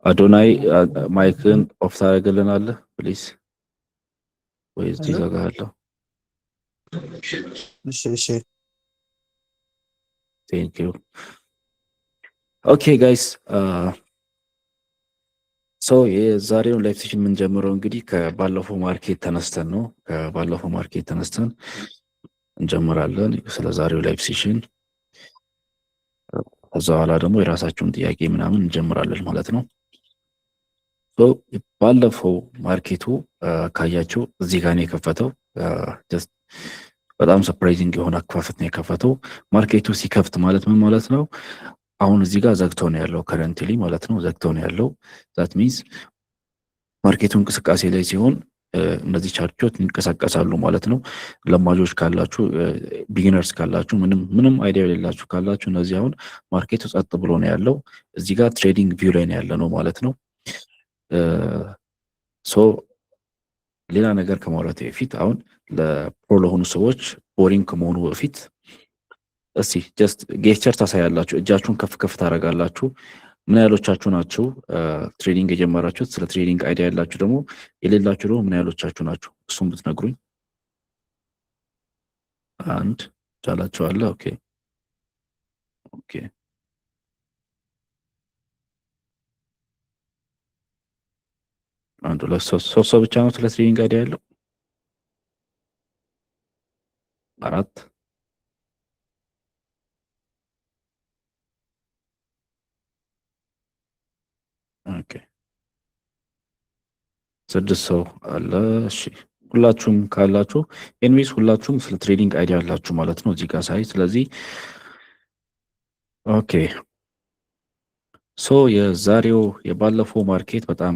አዶናይ ማይክን ኦፍ ታደርግልናለህ ፕሊዝ? ወይስ ይዘጋሃለሁ? እሺ እሺ ቴንክ ዩ። ኦኬ ጋይስ የዛሬውን ላይፍ ሴሽን የምንጀምረው እንግዲህ ከባለፈው ማርኬት ተነስተን ነው። ከባለፈው ማርኬት ተነስተን እንጀምራለን ስለ ዛሬው ላይፍ ሴሽን። ከዛ በኋላ ደግሞ የራሳቸውን ጥያቄ ምናምን እንጀምራለን ማለት ነው። ባለፈው ማርኬቱ ካያቸው እዚህ ጋር ነው የከፈተው። ጀስት በጣም ሰርፕራይዚንግ የሆነ አከፋፈት ነው የከፈተው። ማርኬቱ ሲከፍት ማለት ምን ማለት ነው? አሁን እዚህ ጋር ዘግቶ ነው ያለው ከረንትሊ ማለት ነው። ዘግቶ ነው ያለው። ዛት ሚንስ ማርኬቱ እንቅስቃሴ ላይ ሲሆን እነዚህ ቻርቶች ይንቀሳቀሳሉ ማለት ነው። ለማጆች ካላችሁ፣ ቢጊነርስ ካላችሁ፣ ምንም አይዲያ የሌላችሁ ካላችሁ እነዚህ አሁን ማርኬቱ ጸጥ ብሎ ነው ያለው። እዚህ ጋር ትሬዲንግ ቪው ላይ ነው ያለ ነው ማለት ነው። ሶ ሌላ ነገር ከማውራት በፊት አሁን ለፕሮ ለሆኑ ሰዎች ቦሪንግ ከመሆኑ በፊት እስቲ ጀስት ጌስቸር ታሳያላችሁ። እጃችሁን ከፍ ከፍ ታደርጋላችሁ። ምን ያህሎቻችሁ ናችሁ ትሬዲንግ የጀመራችሁት? ስለ ትሬዲንግ አይዲያ ያላችሁ ደግሞ የሌላችሁ ደግሞ ምን ያህሎቻችሁ ናችሁ? እሱም ብትነግሩኝ። አንድ ቻላችኋለ። ኦኬ ኦኬ። አንድ ሁለት ሶስት ሰው ብቻ ነው ስለ ትሬዲንግ አይዲያ ያለው። አራት ኦኬ። ስድስት ሰው አለ። እሺ ሁላችሁም ካላችሁ ኤንዌይስ ሁላችሁም ስለ ትሬዲንግ አይዲያ አላችሁ ማለት ነው እዚህ ጋር ሳይ። ስለዚህ ኦኬ የዛሬው የባለፈው ማርኬት በጣም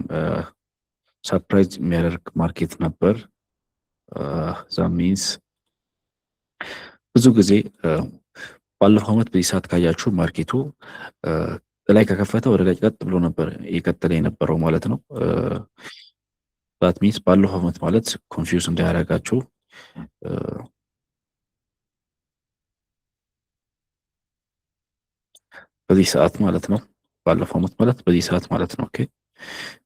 ሰርፕራይዝ የሚያደርግ ማርኬት ነበር። ዛት ሚንስ ብዙ ጊዜ ባለፈው ዓመት በዚህ ሰዓት ካያችሁ ማርኬቱ ላይ ከከፈተ ወደ ላይ ቀጥ ብሎ ነበር እየቀጠለ የነበረው ማለት ነው። ዛት ሚንስ ባለፈው ዓመት ማለት ኮንፊውዝ እንዳያደርጋችሁ በዚህ ሰዓት ማለት ነው። ባለፈው ዓመት ማለት በዚህ ሰዓት ማለት ነው። ኦኬ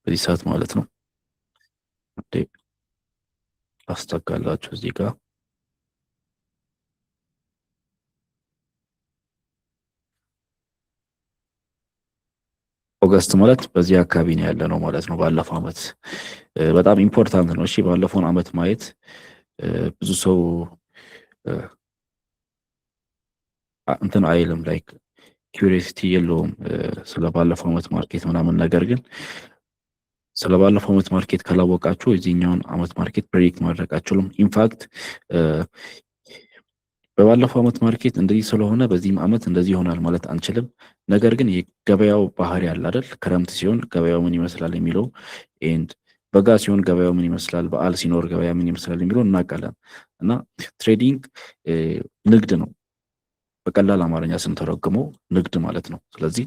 በዚህ ሰዓት ማለት ነው። አስተካክላችሁ እዚህ ጋር ኦገስት ማለት በዚህ አካባቢ ነው ያለ ነው ማለት ነው። ባለፈው ዓመት በጣም ኢምፖርታንት ነው። እሺ ባለፈውን ዓመት ማየት ብዙ ሰው እንትን አይልም፣ ላይክ ኪዩሪዮሲቲ የለውም ስለ ባለፈው ዓመት ማርኬት ምናምን። ነገር ግን ስለ ባለፈው ዓመት ማርኬት ካላወቃችሁ የዚህኛውን ዓመት ማርኬት ፕሬዲክት ማድረግ አትችሉም። ኢንፋክት በባለፈው ዓመት ማርኬት እንደዚህ ስለሆነ በዚህም ዓመት እንደዚህ ይሆናል ማለት አንችልም። ነገር ግን የገበያው ባህሪ አለ አይደል? ክረምት ሲሆን ገበያው ምን ይመስላል የሚለው ኤንድ በጋ ሲሆን ገበያው ምን ይመስላል፣ በዓል ሲኖር ገበያ ምን ይመስላል የሚለው እናውቃለን። እና ትሬዲንግ ንግድ ነው፣ በቀላል አማርኛ ስንተረጉመው ንግድ ማለት ነው። ስለዚህ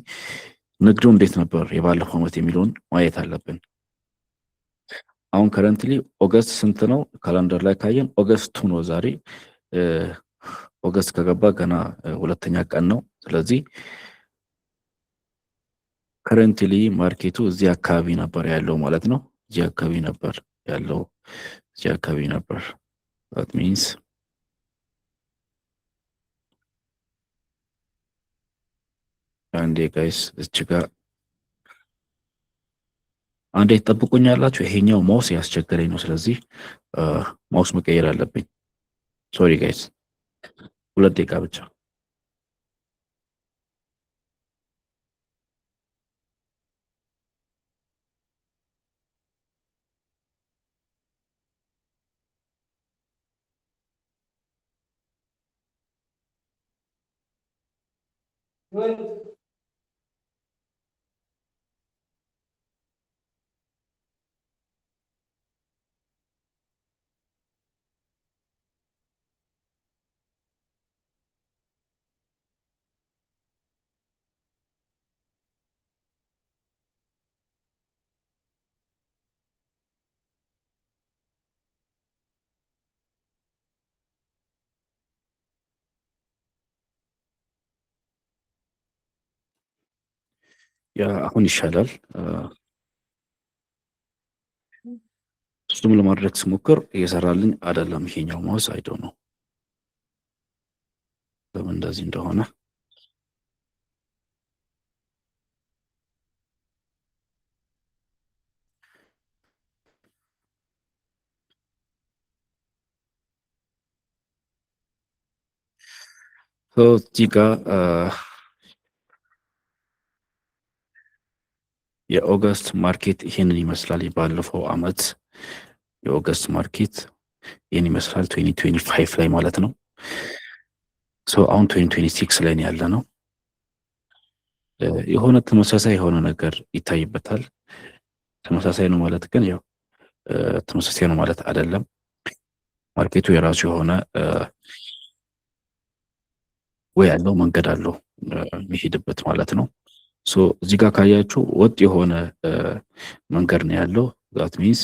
ንግዱ እንዴት ነበር የባለፈው ዓመት የሚለውን ማየት አለብን። አሁን ከረንትሊ ኦገስት ስንት ነው? ካላንደር ላይ ካየን ኦገስት 2 ነው ዛሬ። ኦገስት ከገባ ገና ሁለተኛ ቀን ነው። ስለዚህ ከረንትሊ ማርኬቱ እዚህ አካባቢ ነበር ያለው ማለት ነው። እዚህ አካባቢ ነበር ያለው፣ እዚህ አካባቢ ነበር። that means አንዴ ጋይስ እዚህ ጋር አንዴ ትጠብቁኛላችሁ። ይሄኛው ማውስ ያስቸገረኝ ነው። ስለዚህ ማውስ መቀየር አለብኝ። ሶሪ ጋይስ 2 ደቂቃ ብቻ። ያ አሁን ይሻላል። እሱም ለማድረግ ስሞክር እየሰራልኝ አይደለም። ይሄኛው ማውስ አይደው ነው ለምን እንደዚህ እንደሆነ። እዚህ ጋር የኦገስት ማርኬት ይሄንን ይመስላል። ባለፈው አመት የኦገስት ማርኬት ይህን ይመስላል 2025 ላይ ማለት ነው። አሁን 2026 ላይ ያለ ነው። የሆነ ተመሳሳይ የሆነ ነገር ይታይበታል። ተመሳሳይ ነው ማለት ግን ያው ተመሳሳይ ነው ማለት አይደለም። ማርኬቱ የራሱ የሆነ ወይ ያለው መንገድ አለው የሚሄድበት ማለት ነው። እዚህ ጋር ካያችሁ ወጥ የሆነ መንገድ ነው ያለው። ዛት ሚንስ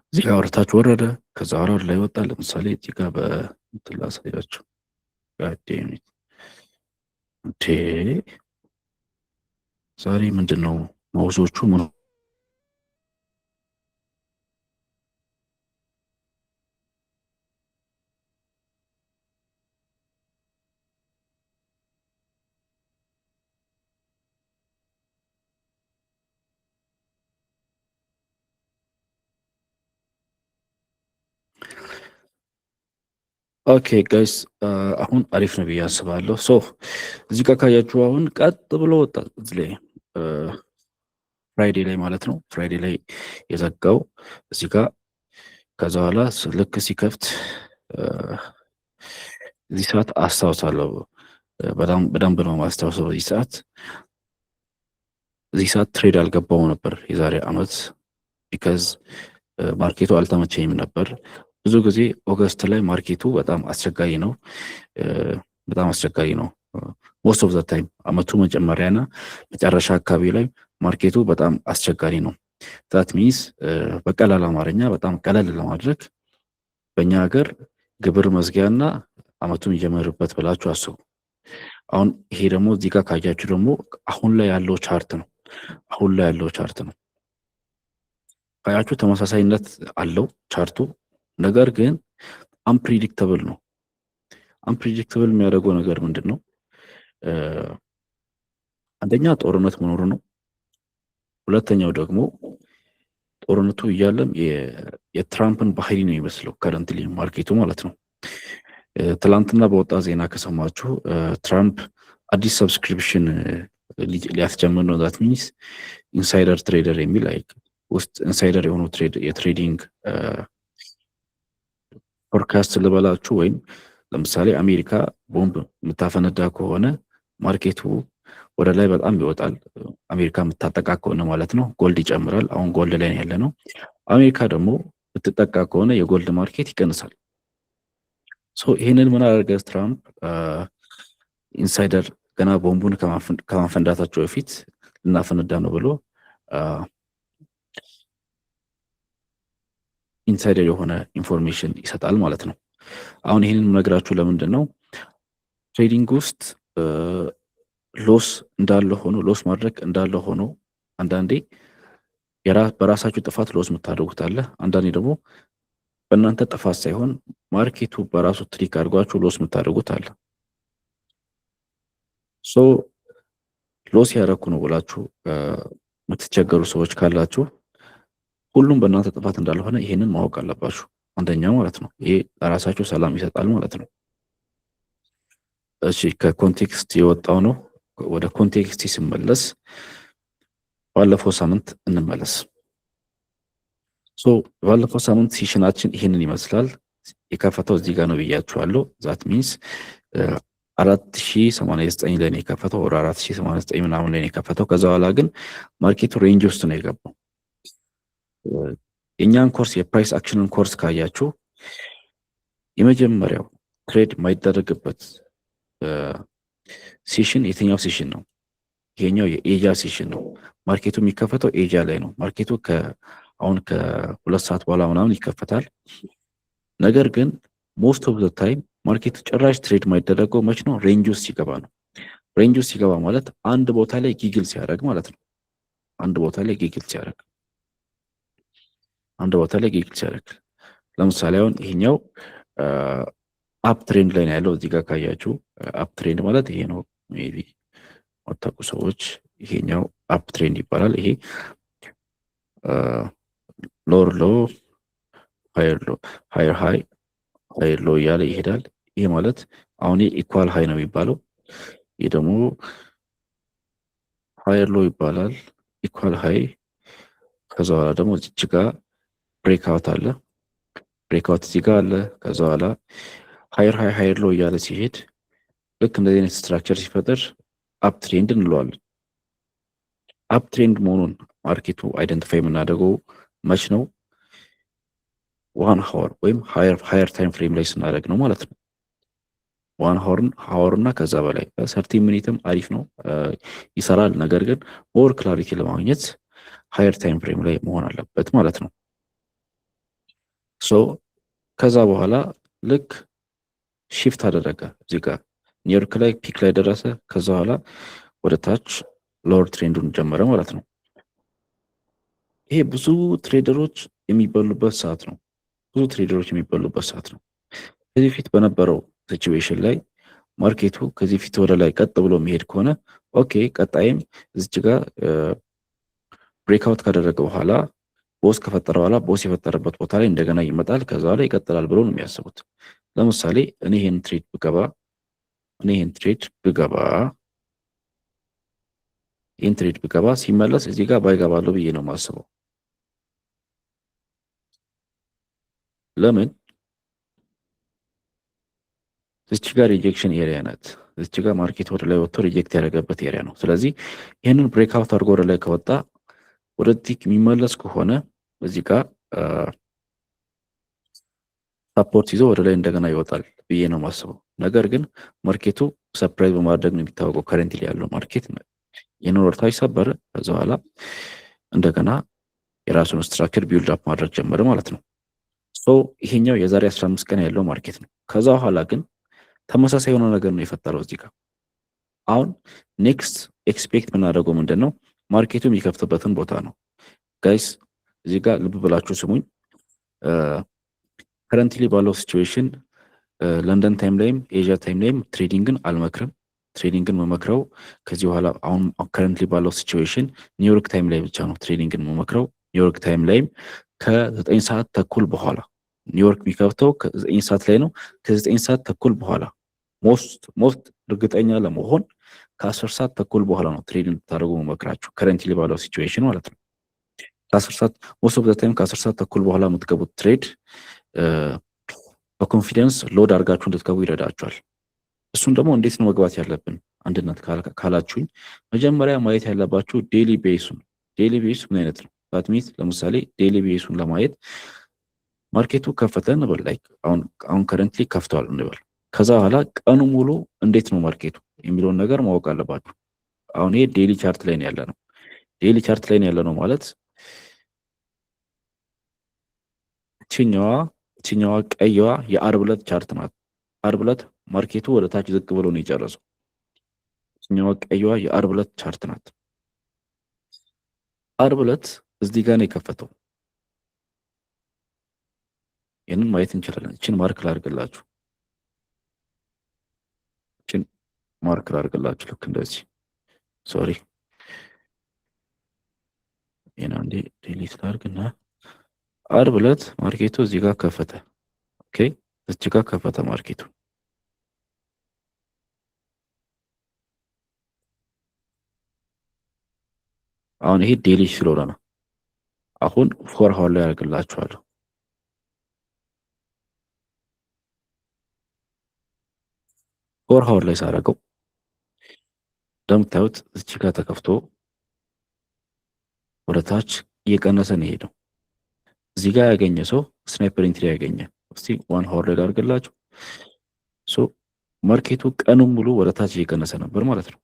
እዚህ ጋር ወርታች ወረደ፣ ከዛ ወራር ላይ ወጣ። ለምሳሌ እዚህ ጋር በእንትን ላሳያችሁ። ዛሬ ምንድን ነው ማውዞቹ ምን ኦኬ ጋይስ አሁን አሪፍ ነው ብዬ አስባለሁ። እዚህ ጋር ካያችሁ አሁን ቀጥ ብሎ ወጣ እዚህ ላይ ፍራይዴ ላይ ማለት ነው። ፍራይዴ ላይ የዘጋው እዚህ ጋር ከዛ በኋላ ልክ ሲከፍት እዚህ ሰዓት አስታውሳለሁ። በደንብ ነው ማስታውሰው። እዚህ ሰዓት ትሬድ አልገባው ነበር የዛሬ አመት ቢካዝ ማርኬቱ አልተመቸኝም ነበር። ብዙ ጊዜ ኦገስት ላይ ማርኬቱ በጣም አስቸጋሪ ነው። በጣም አስቸጋሪ ነው። ሞስት ኦፍ ዘ ታይም አመቱ መጀመሪያና መጨረሻ አካባቢ ላይ ማርኬቱ በጣም አስቸጋሪ ነው። ዛት ሚንስ በቀላል አማርኛ በጣም ቀለል ለማድረግ በእኛ ሀገር ግብር መዝጊያና አመቱን ይጀምርበት ብላችሁ አስቡ። አሁን ይሄ ደግሞ እዚህ ጋር ካያችሁ ደግሞ አሁን ላይ ያለው ቻርት ነው። አሁን ላይ ያለው ቻርት ነው። ካያችሁ ተመሳሳይነት አለው ቻርቱ። ነገር ግን አንፕሪዲክተብል ነው። አንፕሪዲክተብል የሚያደርገው ነገር ምንድን ነው? አንደኛ ጦርነት መኖሩ ነው። ሁለተኛው ደግሞ ጦርነቱ እያለም የትራምፕን ባህሪ ነው የሚመስለው ከረንትሊ ማርኬቱ ማለት ነው። ትላንትና በወጣ ዜና ከሰማችሁ ትራምፕ አዲስ ሰብስክሪፕሽን ሊያስጀምር ነው። ዛት ሚንስ ኢንሳይደር ትሬደር የሚል ውስጥ ኢንሳይደር የሆኑ የትሬዲንግ ፎርካስት ልበላችሁ። ወይም ለምሳሌ አሜሪካ ቦምብ የምታፈነዳ ከሆነ ማርኬቱ ወደ ላይ በጣም ይወጣል። አሜሪካ የምታጠቃ ከሆነ ማለት ነው ጎልድ ይጨምራል። አሁን ጎልድ ላይ ያለ ነው። አሜሪካ ደግሞ ብትጠቃ ከሆነ የጎልድ ማርኬት ይቀንሳል። ይህንን ምን አደረገ ትራምፕ? ኢንሳይደር ገና ቦምቡን ከማፈንዳታቸው በፊት ልናፈነዳ ነው ብሎ ኢንሳይደር የሆነ ኢንፎርሜሽን ይሰጣል ማለት ነው። አሁን ይህንን ነግራችሁ ለምንድን ነው ትሬዲንግ ውስጥ ሎስ እንዳለ ሆኖ ሎስ ማድረግ እንዳለ ሆኖ አንዳንዴ በራሳችሁ ጥፋት ሎስ የምታደርጉት አለ። አንዳንዴ ደግሞ በእናንተ ጥፋት ሳይሆን ማርኬቱ በራሱ ትሪክ አድርጓችሁ ሎስ የምታደርጉት አለ። ሎስ ያደረኩ ነው ብላችሁ የምትቸገሩ ሰዎች ካላችሁ ሁሉም በእናንተ ጥፋት እንዳልሆነ ይሄንን ማወቅ አለባችሁ። አንደኛው ማለት ነው። ይሄ ለራሳችሁ ሰላም ይሰጣል ማለት ነው። እሺ ከኮንቴክስት የወጣው ነው። ወደ ኮንቴክስት ሲመለስ ባለፈው ሳምንት እንመለስ። ባለፈው ሳምንት ሴሽናችን ይሄንን ይመስላል። የከፈተው እዚህ ጋር ነው ብያችኋለሁ። ዛት ሚንስ 4089 ላይ ነው የከፈተው፣ ወደ 4089 ምናምን ላይ ነው የከፈተው። ከዛ በኋላ ግን ማርኬቱ ሬንጅ ውስጥ ነው የገባው። የእኛን ኮርስ የፕራይስ አክሽንን ኮርስ ካያችሁ የመጀመሪያው ትሬድ የማይደረግበት ሴሽን የትኛው ሴሽን ነው? ይሄኛው የኤጃ ሴሽን ነው። ማርኬቱ የሚከፈተው ኤጃ ላይ ነው። ማርኬቱ አሁን ከ2 ሰዓት በኋላ ምናምን ይከፈታል። ነገር ግን ሞስት ኦፍ ዘ ታይም ማርኬቱ ጭራሽ ትሬድ የማይደረገው መች ነው? ሬንጅ ውስጥ ሲገባ ነው። ሬንጅ ውስጥ ሲገባ ማለት አንድ ቦታ ላይ ጊግል ሲያደርግ ማለት ነው። አንድ ቦታ ላይ ጊግል ሲያደርግ አንድ ቦታ ላይ ጊግል ሲያደርግ ለምሳሌ አሁን ይሄኛው አፕ ትሬንድ ላይ ነው ያለው። እዚህ ጋር ካያችሁ አፕ ትሬንድ ማለት ይሄ ነው። ሜይ ቢ የማታውቁ ሰዎች ይሄኛው አፕ ትሬንድ ይባላል። ይሄ ሎር ሎ ሃየር ሎ ሃየር ሃይ ሃየር ሎ እያለ ይሄዳል። ይሄ ማለት አሁን ኢኳል ሃይ ነው የሚባለው። ይህ ደግሞ ሃየር ሎ ይባላል። ኢኳል ሃይ ከዛ በኋላ ደግሞ እዚች ጋር ብሬክአውት አለ። ብሬክአውት እዚህ ጋር አለ። ከዛ በኋላ ሃየር ሃይ ሃየር ሎ እያለ ሲሄድ ልክ እንደዚህ አይነት ስትራክቸር ሲፈጠር አፕ ትሬንድ እንለዋለን። አፕ ትሬንድ መሆኑን ማርኬቱ አይደንቲፋይ የምናደርገው መች ነው? ዋን ሀወር ወይም ሃየር ታይም ፍሬም ላይ ስናደርግ ነው ማለት ነው። ዋን ሀወር እና ከዛ በላይ 30 ሚኒትም አሪፍ ነው ይሰራል። ነገር ግን ሞር ክላሪቲ ለማግኘት ሃየር ታይም ፍሬም ላይ መሆን አለበት ማለት ነው። ሶ ከዛ በኋላ ልክ ሺፍት አደረገ እዚህ ጋር ኒውዮርክ ላይ ፒክ ላይ ደረሰ። ከዛ በኋላ ወደ ታች ሎወር ትሬንዱን ጀመረ ማለት ነው። ይሄ ብዙ ትሬደሮች የሚበሉበት ሰዓት ነው። ብዙ ትሬደሮች የሚበሉበት ሰዓት ነው። ከዚህ ፊት በነበረው ሲቹዌሽን ላይ ማርኬቱ ከዚህ ፊት ወደ ላይ ቀጥ ብሎ የሚሄድ ከሆነ ኦኬ፣ ቀጣይም እዚች ጋር ብሬክአውት ካደረገ በኋላ ቦስ ከፈጠረ በኋላ ቦስ የፈጠረበት ቦታ ላይ እንደገና ይመጣል፣ ከዛ ላይ ይቀጥላል ብሎ ነው የሚያስቡት። ለምሳሌ እኔ ይሄን ትሬድ ብገባ ሲመለስ እዚህ ጋር ባይገባለሁ ብዬ ነው የማስበው። ለምን? እዚች ጋር ሪጀክሽን ኤሪያ ናት። እዚች ጋር ማርኬት ወደ ላይ ወጥቶ ሪጀክት ያደረገበት ኤሪያ ነው። ስለዚህ ይህንን ብሬክአውት አድርጎ ወደ ላይ ከወጣ ወደዚህ የሚመለስ ከሆነ እዚህ ጋር ሳፖርት ይዞ ወደ ላይ እንደገና ይወጣል ብዬ ነው የማስበው። ነገር ግን ማርኬቱ ሰፕራይዝ በማድረግ ነው የሚታወቀው። ከረንትሊ ያለው ማርኬት ይህንን ወደታች ሰበረ። ከዛ በኋላ እንደገና የራሱን ስትራክቸር ቢልድ አፕ ማድረግ ጀመረ ማለት ነው። ይሄኛው የዛሬ 15 ቀን ያለው ማርኬት ነው። ከዛ በኋላ ግን ተመሳሳይ የሆነ ነገር ነው የፈጠረው እዚህ ጋር። አሁን ኔክስት ኤክስፔክት የምናደርገው ምንድን ነው? ማርኬቱ የሚከፍትበትን ቦታ ነው። ጋይስ እዚህ ጋር ልብ ብላችሁ ስሙኝ። ከረንትሊ ባለው ሲቹዌሽን ለንደን ታይም ላይም ኤዥያ ታይም ላይም ትሬዲንግን አልመክርም። ትሬዲንግን መመክረው ከዚህ በኋላ አሁን ከረንትሊ ባለው ሲቹዌሽን ኒውዮርክ ታይም ላይ ብቻ ነው ትሬዲንግን መመክረው። ኒውዮርክ ታይም ላይም ከ9 ሰዓት ተኩል በኋላ ኒውዮርክ የሚከፍተው ከ9 ሰዓት ላይ ነው። ከ9 ሰዓት ተኩል በኋላ ሞስት እርግጠኛ ለመሆን ከ10 ሰዓት ተኩል በኋላ ነው ትሬድ እንድታደርጉ መመክራችሁ። ከረንትሊ ባለው ሲቹዌሽን ማለት ነው። ከ10 ሰዓት ሞስት ኦፍ ዘ ታይም ከ10 ሰዓት ተኩል በኋላ የምትገቡት ትሬድ በኮንፊደንስ ሎድ አድርጋችሁ እንድትገቡ ይረዳችኋል። እሱን ደግሞ እንዴት ነው መግባት ያለብን አንድነት ካላችሁኝ፣ መጀመሪያ ማየት ያለባችሁ ዴሊ ቤሱን። ዴሊ ቤስ ምን አይነት ነው? ዳትሚት ለምሳሌ ዴሊ ቤሱን ለማየት ማርኬቱ ከፈተ እንበል፣ ላይክ አሁን ከረንትሊ ከፍተዋል እንበል። ከዛ በኋላ ቀኑ ሙሉ እንዴት ነው ማርኬቱ የሚለውን ነገር ማወቅ አለባችሁ። አሁን ይሄ ዴሊ ቻርት ላይ ነው ያለ ነው። ዴሊ ቻርት ላይ ነው ያለ ነው ማለት እችኛዋ ቀይዋ የአርብ ዕለት ቻርት ናት። አርብ ዕለት ማርኬቱ ወደ ታች ዝቅ ብሎ ነው የጨረሰው። እችኛዋ ቀይዋ የአርብ ዕለት ቻርት ናት። አርብ ዕለት እዚህ ጋር ነው የከፈተው። ይህንን ማየት እንችላለን። እችን ማርክ ላድርግላችሁ። ልክ እንደዚህ ሶሪ፣ ይሄን አንዴ ዲሊት ላድርግና አርብ ዕለት ማርኬቱ እዚህ ጋር ከፈተ። ኦኬ፣ እዚህ ጋር ከፈተ ማርኬቱ። አሁን ይሄ ዴሊ ስለሆነ ነው። አሁን ፎር ሃወር ላይ ያደርግላችኋለሁ። ፎር ሃወር ላይ ሳደርገው እንደምታዩት እዚህ ጋር ተከፍቶ ወደ ታች እየቀነሰ ነው የሄደው። እዚህ ጋር ያገኘ ሰው ስናይፐር ኢንትሪ ያገኘ። እስቲ ዋን ሃወር ላይ አድርግላችሁ። ማርኬቱ ቀኑን ሙሉ ወደ ታች እየቀነሰ ነበር ማለት ነው።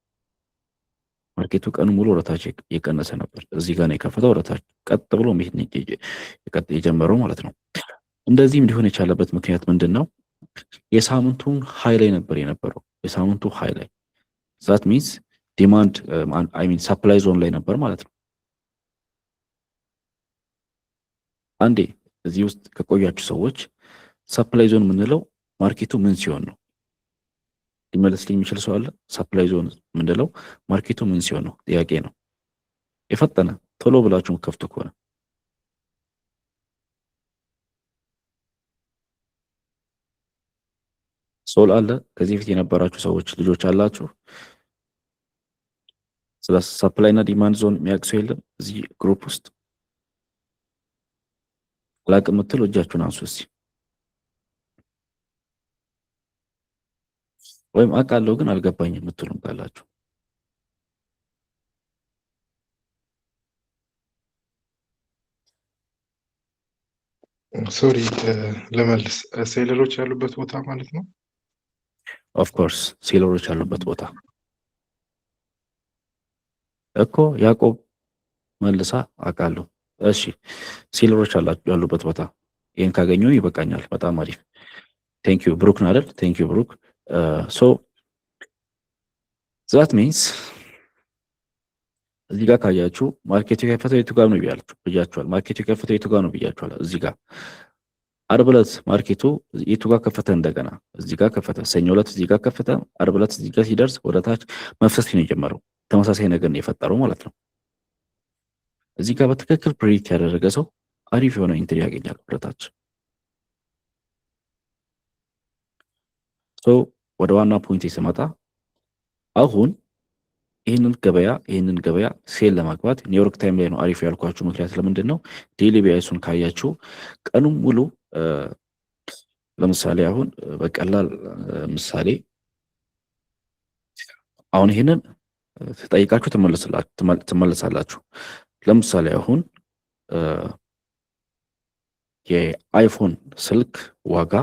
ማርኬቱ ቀኑን ሙሉ ወደ ታች እየቀነሰ ነበር። እዚህ ጋር ነው የከፈተው፣ ወደ ታች ቀጥ ብሎ መሄድ የጀመረው ማለት ነው። እንደዚህም ሊሆን የቻለበት ምክንያት ምንድን ነው? የሳምንቱን ሃይ ላይ ነበር የነበረው። የሳምንቱ ሃይ ላይ ዛት ሚንስ ዲማንድ አይ ሚን ሳፕላይ ዞን ላይ ነበር ማለት ነው። አንዴ እዚህ ውስጥ ከቆያችሁ ሰዎች ሳፕላይ ዞን የምንለው ማርኬቱ ምን ሲሆን ነው? ሊመለስልኝ የሚችል ሰው አለ? ሳፕላይ ዞን የምንለው ማርኬቱ ምን ሲሆን ነው? ጥያቄ ነው። የፈጠነ ቶሎ ብላችሁ ከፍቱ ከሆነ ሶል አለ። ከዚህ በፊት የነበራችሁ ሰዎች ልጆች አላችሁ። ስለ ሰፕላይ እና ዲማንድ ዞን የሚያውቅ ሰው የለም እዚህ ግሩፕ ውስጥ? አላቅም የምትሉ እጃችሁን አንሱ እስኪ። ወይም አውቃለሁ ግን አልገባኝም የምትሉም ካላችሁ ሶሪ ልመልስ። ሴለሮች ያሉበት ቦታ ማለት ነው። ኦፍኮርስ ሴለሮች ያሉበት ቦታ እኮ ያዕቆብ መልሳ አውቃለሁ። እሺ ሴለሮች ያሉበት ቦታ ይህን ካገኘሁ ይበቃኛል። በጣም አሪፍ ቴንክ ዩ ብሩክ ነው አይደል? ቴንክ ዩ ብሩክ። ሶ ዛት ሚንስ እዚህ ጋር ካያችሁ ማርኬቱ የከፈተው የቱ ጋር ነው ብያችኋል። ማርኬቱ የከፈተው የቱ ጋር ነው ብያችኋል። እዚህ ጋር ዓርብ ዕለት ማርኬቱ የቱ ጋር ከፈተ? እንደገና እዚህ ጋር ከፈተ። ሰኞ ዕለት እዚህ ጋር ከፈተ። ዓርብ ዕለት እዚህ ጋር ሲደርስ ወደ ታች መፍሰስ ነው የጀመረው። ተመሳሳይ ነገር ነው የፈጠረው ማለት ነው። እዚህ ጋር በትክክል ፕሪዲክት ያደረገ ሰው አሪፍ የሆነ ኢንትሪ ያገኛል ወደ ታች። ሶ ወደ ዋና ፖይንት ስመጣ አሁን ይህንን ገበያ ሴል ለማግባት ኒውዮርክ ታይም ላይ ነው አሪፍ ያልኳችሁ። ምክንያት ለምንድን ነው? ዴይሊ ቢአይሱን ካያችሁ ቀኑም ሙሉ ለምሳሌ አሁን በቀላል ምሳሌ አሁን ይህንን ተጠይቃችሁ ትመለሳላችሁ። ለምሳሌ አሁን የአይፎን ስልክ ዋጋ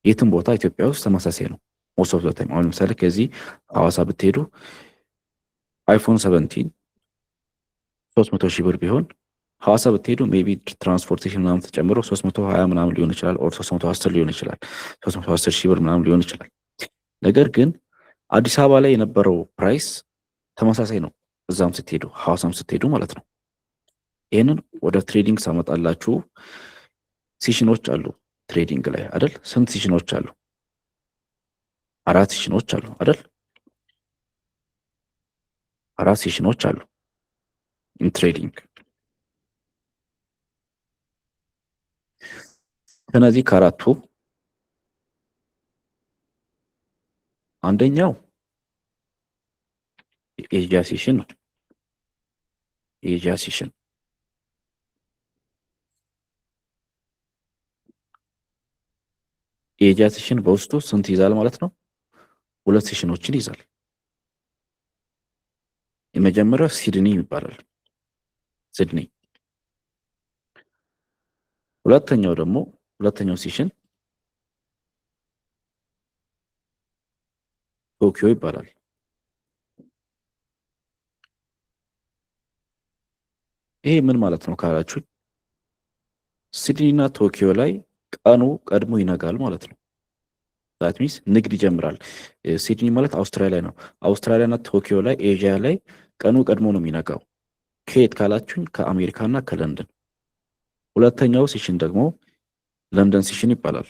የትም ቦታ ኢትዮጵያ ውስጥ ተመሳሳይ ነው። ሞስት ኦፍ ዘ ታይም አሁን ለምሳሌ ከዚህ ሐዋሳ ብትሄዱ አይፎን 17 300 ሺህ ብር ቢሆን ሐዋሳ ብትሄዱ ሜቢ ትራንስፖርቴሽን ምናምን ተጨምሮ 320 ምናምን ሊሆን ይችላል፣ ኦር 310 ሊሆን ይችላል፣ 310 ሺህ ብር ምናምን ሊሆን ይችላል። ነገር ግን አዲስ አበባ ላይ የነበረው ፕራይስ ተመሳሳይ ነው፣ እዛም ስትሄዱ ሐዋሳም ስትሄዱ ማለት ነው። ይህንን ወደ ትሬዲንግ ሳመጣላችሁ ሴሽኖች አሉ ትሬዲንግ ላይ አይደል? ስንት ሴሽኖች አሉ? 4 ሴሽኖች አሉ አይደል? 4 ሴሽኖች አሉ ኢን ትሬዲንግ። ከነዚህ ከአራቱ አንደኛው የኤዥያ ሴሽን ነው። የኤዥያ ሴሽን የኤዥያ ሴሽን በውስጡ ስንት ይዛል ማለት ነው? 2 ሴሽኖችን ይዛል። የመጀመሪያው ሲድኒ ይባላል፣ ሲድኒ። ሁለተኛው ሴሽን ቶኪዮ ይባላል። ይሄ ምን ማለት ነው ካላችሁ ሲድኒ እና ቶኪዮ ላይ ቀኑ ቀድሞ ይነጋል ማለት ነው። ዛት ሚንስ ንግድ ይጀምራል። ሲድኒ ማለት አውስትራሊያ ነው። አውስትራሊያ እና ቶኪዮ ላይ ኤዥያ ላይ ቀኑ ቀድሞ ነው የሚነጋው። ከየት ካላችሁኝ ከአሜሪካ እና ከለንደን። ሁለተኛው ሴሽን ደግሞ ለንደን ሴሽን ይባላል።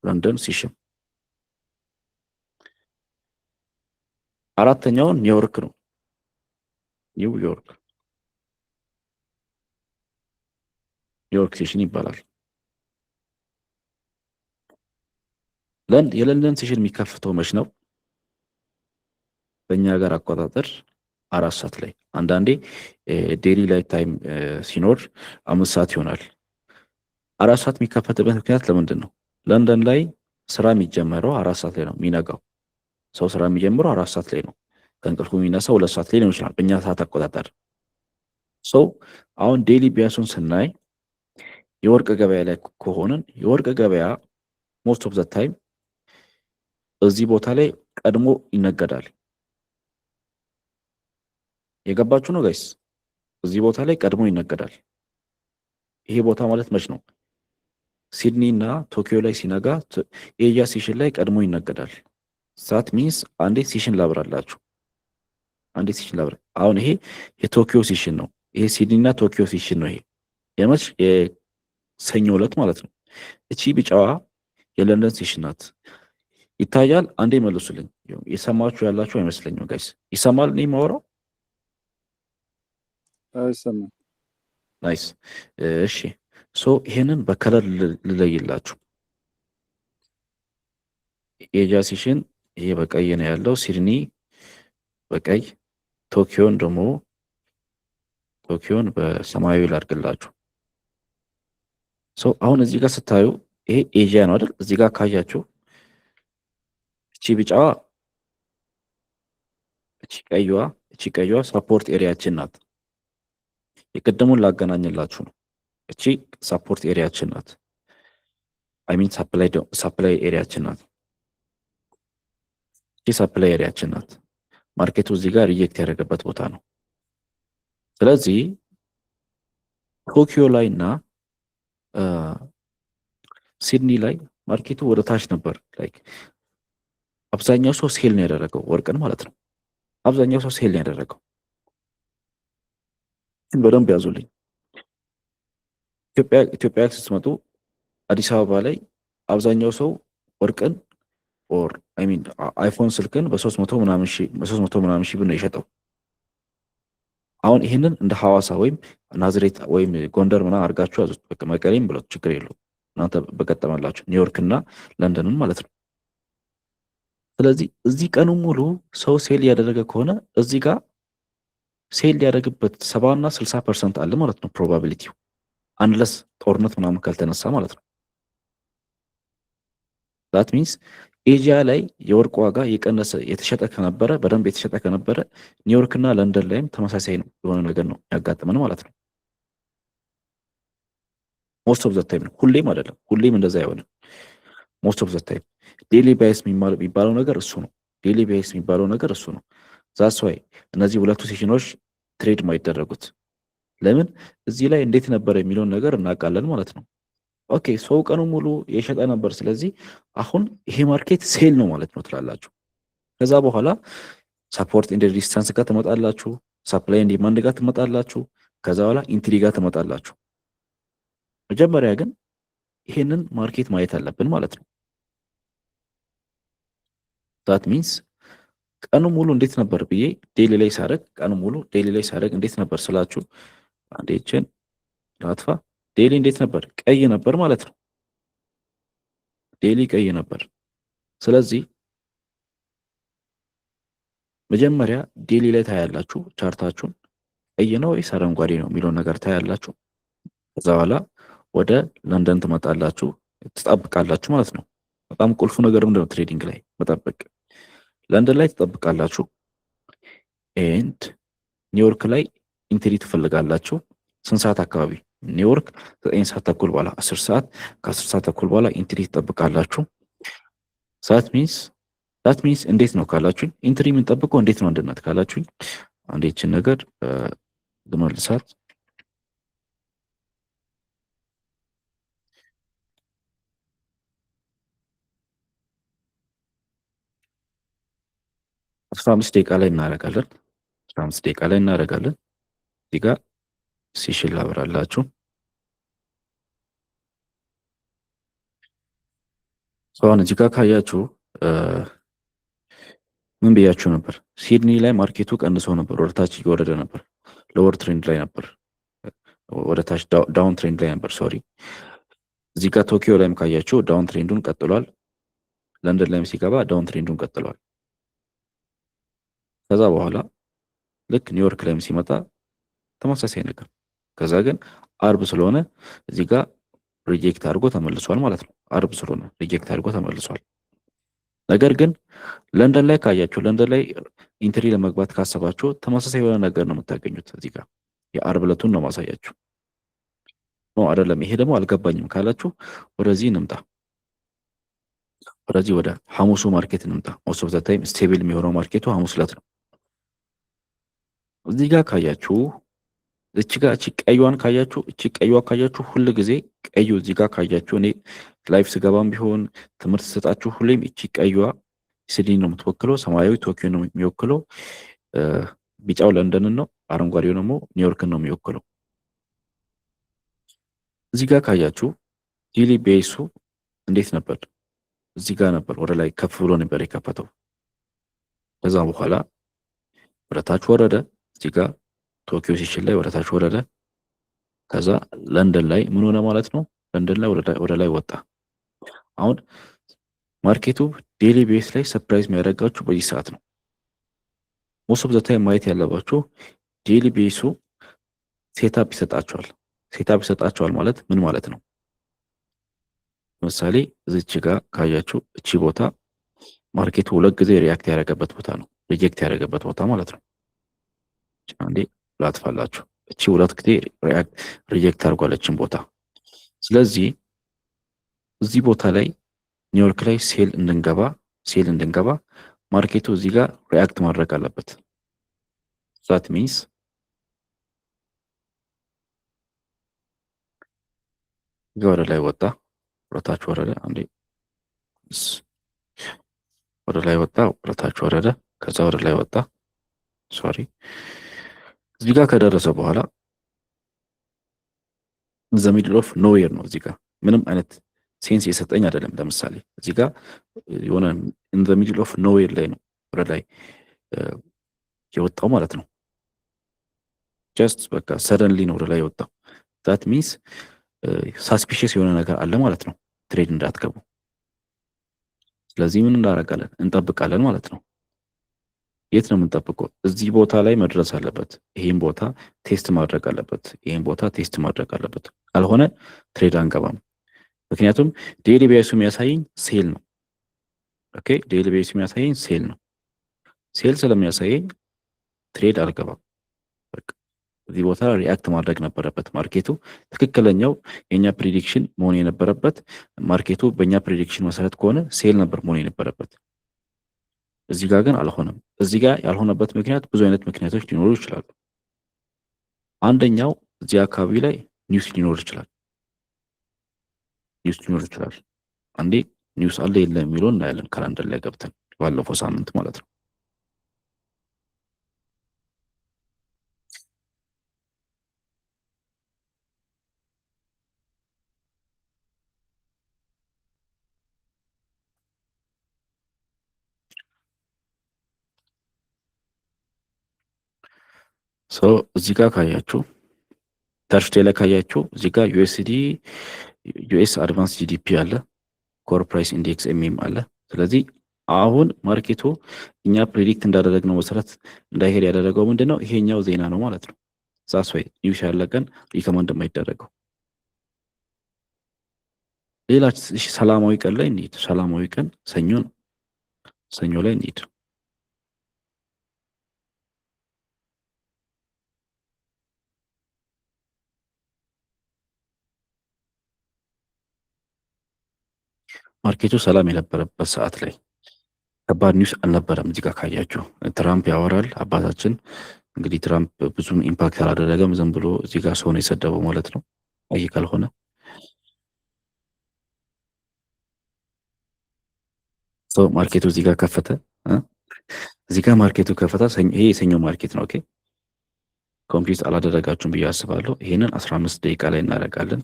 ለንደን ሴሽን። አራተኛው ኒውዮርክ ነው። ኒውዮርክ ሴሽን ይባላል። የለንደን ሴሽን የሚከፍተው መች ነው? በእኛ ሀገር አቆጣጠር 4 ሰዓት ላይ። አንዳንዴ ዴይሊ ላይ ታይም ሲኖር 5 ሰዓት ይሆናል። 4 ሰዓት የሚከፈትበት ምክንያት ለምንድን ነው? ለንደን ላይ ስራ የሚጀመረው 4 ሰዓት ላይ ነው የሚነጋው። ሰው ስራ የሚጀምረው 4 ሰዓት ላይ ነው። ከእንቅልፉ የሚነሳው 2 ሰዓት ላይ ሊሆን ይችላል በእኛ ሰዓት አቆጣጠር። ሰው አሁን ዴይሊ ቢያሱን ስናይ የወርቅ ገበያ ላይ ከሆንን የወርቅ ገበያ ሞስት ኦፍ ዘ ታይም እዚህ ቦታ ላይ ቀድሞ ይነገዳል። የገባችሁ ነው ጋይስ? እዚህ ቦታ ላይ ቀድሞ ይነገዳል። ይሄ ቦታ ማለት መች ነው? ሲድኒ እና ቶኪዮ ላይ ሲነጋ ኤዥያ ሴሽን ላይ ቀድሞ ይነገዳል። ሳት ሚንስ አንዴ ሴሽን ላብራላችሁ። አንዴ ሴሽን ላብራ። አሁን ይሄ የቶኪዮ ሴሽን ነው። ይሄ ሲድኒ እና ቶኪዮ ሴሽን ነው። ይሄ የመች የሰኞ ዕለት ማለት ነው። እቺ ቢጫዋ የለንደን ሴሽን ናት። ይታያል? አንዴ መልሱልኝ። የሰማችሁ ያላችሁ አይመስለኝም ጋይስ። ይሰማል እኔ የማወራው? አይሰማም። ናይስ። እሺ ሶ ይሄንን በከለር ልለይላችሁ። ኤዥያ ሴሽን ይሄ በቀይ ነው ያለው፣ ሲድኒ በቀይ፣ ቶኪዮን በሰማያዊ ላድርግላችሁ። ሶ አሁን እዚህ ጋር ስታዩ ይሄ ኤዥያ ነው አይደል? እዚህ ጋር ካያችሁ እቺ ቢጫዋ እቺ ቀይዋ ሳፖርት ኤሪያችን ናት። የቅድሙን ላገናኝላችሁ ነው። እቺ ሳፖርት ኤሪያችን ናት። አይ ሚን ሳፕላይ ኤሪያችን ናት። እቺ ሳፕላይ ኤሪያችን ናት። ማርኬቱ እዚህ ጋር ሪጀክት ያደረገበት ቦታ ነው። ስለዚህ ቶኪዮ ላይ እና ሲድኒ ላይ ማርኬቱ ወደ ታች ነበር። ላይክ አብዛኛው ሰው ሴል ነው ያደረገው፣ ወርቅን ማለት ነው። አብዛኛው ሰው ሴል ነው ያደረገው። በደንብ ያዙልኝ። ኢትዮጵያ ስትመጡ አዲስ አበባ ላይ አብዛኛው ሰው ወርቅን ኦር አይ ሚን አይፎን ስልክን በ300 ምናምን ሺህ ብር ነው የሸጠው። አሁን ይህንን እንደ ሐዋሳ ወይም ናዝሬት ወይም ጎንደር ምናምን አድርጋችሁ ያዙት። በቃ መቀሌም ብለው ችግር የለውም እናንተ በቀጠመላችሁ፣ ኒውዮርክ እና ለንደንን ማለት ነው። ስለዚህ እዚህ ቀኑ ሙሉ ሰው ሴል ያደረገ ከሆነ እዚህ ጋር ሴል ያደረግበት 70 እና 60% አለ ማለት ነው ፕሮባቢሊቲው፣ አንለስ ጦርነት ምናምን ካልተነሳ ማለት ነው። ዛት ሚንስ ኤዥያ ላይ የወርቅ ዋጋ የቀነሰ የተሸጠ ከነበረ በደንብ የተሸጠ ከነበረ ኒውዮርክ እና ለንደን ላይም ተመሳሳይ ነው የሆነ ነገር ነው ያጋጥመን ማለት ነው። ሞስት ኦፍ ዘ ታይም ነው፣ ሁሌም አይደለም። ሁሌም እንደዛ አይሆንም። ሞስት ኦፍ ዘ ታይም ዴሊ ባይስ የሚባለው ነገር እሱ ነው። ዴሊ ባይስ የሚባለው ነገር እሱ ነው። ዛስ ዋይ እነዚህ ሁለቱ ሴሽኖች ትሬድ ማይደረጉት ለምን እዚህ ላይ እንዴት ነበር የሚለውን ነገር እናውቃለን ማለት ነው። ኦኬ ሰው ቀኑ ሙሉ የሸጠ ነበር፣ ስለዚህ አሁን ይሄ ማርኬት ሴል ነው ማለት ነው ትላላችሁ። ከዛ በኋላ ሰፖርት ኤንድ ሪዚስታንስ ጋር ትመጣላችሁ፣ ሰፕላይ ኤንድ ዲማንድ ጋር ትመጣላችሁ፣ ከዛ በኋላ ኢንትሪ ጋር ትመጣላችሁ። መጀመሪያ ግን ይሄንን ማርኬት ማየት አለብን ማለት ነው። ዛት ሚንስ ቀኑ ሙሉ እንዴት ነበር ብዬ ዴሊ ላይ ሳደርግ እንዴት ነበር ስላችሁ፣ አንዴችን ላጥፋ። ዴሊ እንዴት ነበር? ቀይ ነበር ማለት ነው። ዴሊ ቀይ ነበር። ስለዚህ መጀመሪያ ዴሊ ላይ ታያላችሁ ቻርታችሁን፣ ቀይ ነው ወይስ አረንጓዴ ነው የሚለውን ነገር ታያላችሁ። ከዛ በኋላ ወደ ለንደን ትመጣላችሁ፣ ትጠብቃላችሁ ማለት ነው። በጣም ቁልፉ ነገር ምንድን ነው? ትሬዲንግ ላይ መጠበቅ። ለንደን ላይ ትጠብቃላችሁ ኤንድ ኒውዮርክ ላይ ኢንትሪ ትፈልጋላችሁ። ስንት ሰዓት አካባቢ? ኒውዮርክ 9 ሰዓት ተኩል በኋላ 10 ሰዓት፣ ከ10 ሰዓት ተኩል በኋላ ኢንትሪ ትጠብቃላችሁ። ዛት ሚንስ እንዴት ነው ካላችሁኝ፣ ኢንትሪ የምንጠብቀው እንዴት ነው አንድነት ካላችሁኝ፣ አንዴችን ነገር ልመልሳት። አስራ አምስት ደቂቃ ላይ እናደርጋለን። እዚህ ጋር ሴሽን ላብራላችሁ። አሁን እዚህ ጋር ካያችሁ ምን ብያችሁ ነበር? ሲድኒ ላይ ማርኬቱ ቀንሶ ነበር፣ ወደ ታች እየወረደ ነበር። ሎወር ትሬንድ ላይ ነበር፣ ወደ ታች ዳውን ትሬንድ ላይ ነበር። ሶሪ። እዚህ ጋር ቶኪዮ ላይም ካያችሁ ዳውን ትሬንዱን ቀጥሏል። ለንደን ላይም ሲገባ ዳውን ትሬንዱን ቀጥሏል። ከዛ በኋላ ልክ ኒውዮርክ ላይም ሲመጣ ተመሳሳይ ነገር። ከዛ ግን አርብ ስለሆነ እዚህ ጋር ሪጀክት አድርጎ ተመልሷል ማለት ነው። አርብ ስለሆነ ሪጀክት አድርጎ ተመልሷል። ነገር ግን ለንደን ላይ ካያችሁ፣ ለንደን ላይ ኢንትሪ ለመግባት ካሰባችሁ ተመሳሳይ የሆነ ነገር ነው የምታገኙት። እዚህ ጋር የአርብ ዕለቱን ነው ማሳያችሁ። ነው አይደለም? ይሄ ደግሞ አልገባኝም ካላችሁ ወደዚህ እንምጣ። ወደዚህ ወደ ሐሙሱ ማርኬት እንምጣ። ሞስት ኦፍ ዘ ታይም ስቴብል የሚሆነው ማርኬቱ ሐሙስ ዕለት ነው። እዚህ ጋር ካያችሁ እቺ ቀዩዋን ካያችሁ ሁል ጊዜ ቀዩ እዚህ ጋር ካያችሁ እኔ ላይፍ ስገባም ቢሆን ትምህርት ስሰጣችሁ ሁሌም እቺ ቀዩዋ ሲድኒ ነው የምትወክለው፣ ሰማያዊ ቶኪዮ ነው የሚወክለው፣ ቢጫው ለንደንን ነው፣ አረንጓዴው ደግሞ ኒውዮርክን ነው የሚወክለው። እዚህ ጋር ካያችሁ ዴይሊ ቤሱ እንዴት ነበር? እዚህ ጋር ነበር ወደ ላይ ከፍ ብሎ ነበር የከፈተው። ከዛ በኋላ ወደ ታች ወረደ። እዚህ ጋር ቶኪዮ ሲሽን ላይ ወደ ታች ወረደ። ከዛ ለንደን ላይ ምን ሆነ ማለት ነው? ለንደን ላይ ወደ ላይ ወጣ። አሁን ማርኬቱ ዴይሊ ቤስ ላይ ሰርፕራይዝ የሚያደርጋችሁ በዚህ ሰዓት ነው። ሞስት ኦፍ ዘ ታይም ማየት ያለባችሁ ዴይሊ ቤሱ ሴታፕ ይሰጣቸዋል። ሴታፕ ይሰጣቸዋል ማለት ምን ማለት ነው? ለምሳሌ እዚች ጋር ካያችሁ እቺ ቦታ ማርኬቱ ሁለት ጊዜ ሪያክት ያደረገበት ቦታ ነው፣ ሪጀክት ያደረገበት ቦታ ማለት ነው። አንዴ ላጥፋላችሁ። እቺ ሁለት ጊዜ ሪጀክት አድርጓለችን ቦታ። ስለዚህ እዚህ ቦታ ላይ ኒውዮርክ ላይ ሴል እንድንገባ ማርኬቱ እዚህ ጋር ሪያክት ማድረግ አለበት። ዛት ሚንስ ወደ ላይ ወጣ፣ ወደታች ወረደ። አንዴ ወደ ላይ ወጣ፣ ወደታች ወረደ፣ ከዛ ወደ ላይ ወጣ። ሶሪ እዚህ ጋር ከደረሰ በኋላ ዘ ሚድል ኦፍ ኖዌር ነው። እዚህ ጋር ምንም አይነት ሴንስ የሰጠኝ አይደለም። ለምሳሌ እዚህ ጋር የሆነ ኢን ዘ ሚድል ኦፍ ኖዌር ላይ ነው ወደ ላይ የወጣው ማለት ነው። ጀስት በቃ ሰደንሊ ነው ወደ ላይ የወጣው። ዛት ሚንስ ሳስፒሽስ የሆነ ነገር አለ ማለት ነው፣ ትሬድ እንዳትገቡ። ስለዚህ ምን እንዳደርጋለን? እንጠብቃለን ማለት ነው። የት ነው የምንጠብቀው? እዚህ ቦታ ላይ መድረስ አለበት። ይህን ቦታ ቴስት ማድረግ አለበት። ይህን ቦታ ቴስት ማድረግ አለበት። ካልሆነ ትሬድ አንገባም። ምክንያቱም ዴይሊ ቤሱ የሚያሳየኝ ሴል ነው። ኦኬ፣ ዴይሊ ቤሱ የሚያሳየኝ ሴል ነው። ሴል ስለሚያሳየኝ ትሬድ አልገባም። በቃ እዚህ ቦታ ሪአክት ማድረግ ነበረበት ማርኬቱ። ትክክለኛው የኛ ፕሪዲክሽን መሆን የነበረበት ማርኬቱ በእኛ ፕሪዲክሽን መሰረት ከሆነ ሴል ነበር መሆን የነበረበት። እዚህ ጋር ግን አልሆነም። እዚህ ጋር ያልሆነበት ምክንያት ብዙ አይነት ምክንያቶች ሊኖሩ ይችላሉ። አንደኛው እዚህ አካባቢ ላይ ኒውስ ሊኖር ይችላል። አንዴ ኒውስ አለ የለ የሚለው እናያለን። ካላንደር ላይ ገብተን ባለፈው ሳምንት ማለት ነው። እዚህ ጋር ካያችሁ ተርስዴ ላይ ካያችሁ እዚህ ጋር ዩኤስ አድቫንስ ጂዲፒ አለ፣ ኮር ፕራይስ ኢንዴክስ ኤምኤም አለ። ስለዚህ አሁን ማርኬቱ እኛ ፕሬዲክት እንዳደረግነው መሰረት እንዳይሄድ ያደረገው ምንድነው? ይሄኛው ዜና ነው ማለት ነው። ዛስ ወይ ኒውስ ያለቀን ሪከመንድ የማይደረገው ሌላ ሰላማዊ ቀን ላይ እንሂድ። ሰላማዊ ቀን ሰኞ ነው። ሰኞ ላይ እንሂድ። ማርኬቱ ሰላም የነበረበት ሰዓት ላይ ከባድ ኒውስ አልነበረም። እዚህ ጋር ካያችሁ ትራምፕ ያወራል አባታችን። እንግዲህ ትራምፕ ብዙም ኢምፓክት አላደረገም። ዝም ብሎ እዚህ ጋር ሰው ነው የሰደበው ማለት ነው። አይ ካልሆነ ማርኬቱ እዚህ ጋር ከፈተ። እዚህ ጋር ማርኬቱ ከፈታ። ይሄ የሰኞ ማርኬት ነው። ኦኬ ኮምፒውተር አላደረጋችሁም ብዬ አስባለሁ። ይሄንን 15 ደቂቃ ላይ እናደርጋለን።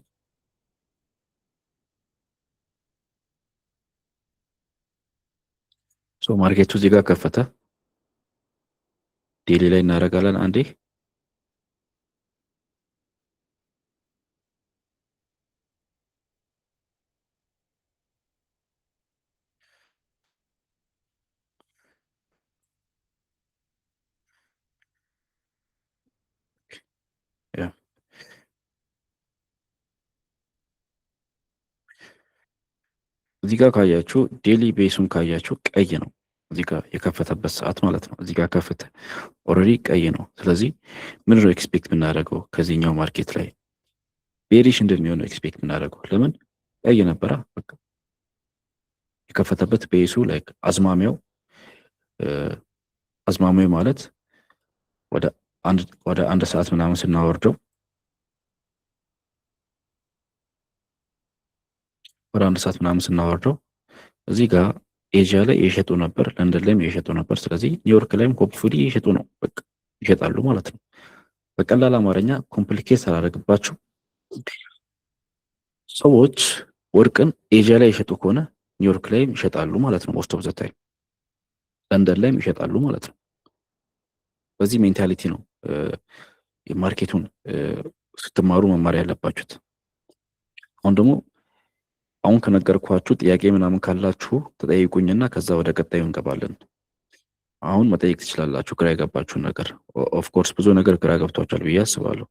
ማርኬቱ እዚህ ጋር ከፈተ። ዴሊ ላይ እናደርጋለን አንዴ። እዚህ ጋር ካያችሁ ዴሊ ቤሱን ካያችሁ ቀይ ነው። እዚህ ጋር የከፈተበት ሰዓት ማለት ነው። እዚህ ጋር ከፈተ ኦልሬዲ ቀይ ነው። ስለዚህ ምን ነው ኤክስፔክት የምናደርገው ከዚህኛው ማርኬት ላይ ቤሪሽ እንደሚሆነው ኤክስፔክት የምናደርገው? ለምን ቀይ ነበረ። በቃ የከፈተበት ቤሱ ላይክ አዝማሚያው ማለት ወደ ወደ 1 ሰዓት ምናምን ስናወርደው ወደ 1 ሰዓት ምናምን ስናወርደው እዚህ ጋር ኤዥያ ላይ የሸጡ ነበር፣ ለንደን ላይም የሸጡ ነበር። ስለዚህ ኒውዮርክ ላይም ሆፕፉሊ የሸጡ ነው፣ በቃ ይሸጣሉ ማለት ነው። በቀላል አማርኛ ኮምፕሊኬት ሳላደርግባቸው ሰዎች ወርቅን ኤዥያ ላይ የሸጡ ከሆነ ኒውዮርክ ላይም ይሸጣሉ ማለት ነው። ሞስት ኦፍ ዘ ታይም ለንደን ላይም ይሸጣሉ ማለት ነው። በዚህ ሜንታሊቲ ነው ማርኬቱን ስትማሩ መማር ያለባችሁት። አሁን ከነገርኳችሁ ጥያቄ ምናምን ካላችሁ ተጠይቁኝና ከዛ ወደ ቀጣዩ እንገባለን። አሁን መጠየቅ ትችላላችሁ ግራ የገባችሁን ነገር። ኦፍ ኮርስ ብዙ ነገር ግራ ገብቷችኋል ብዬ አስባለሁ።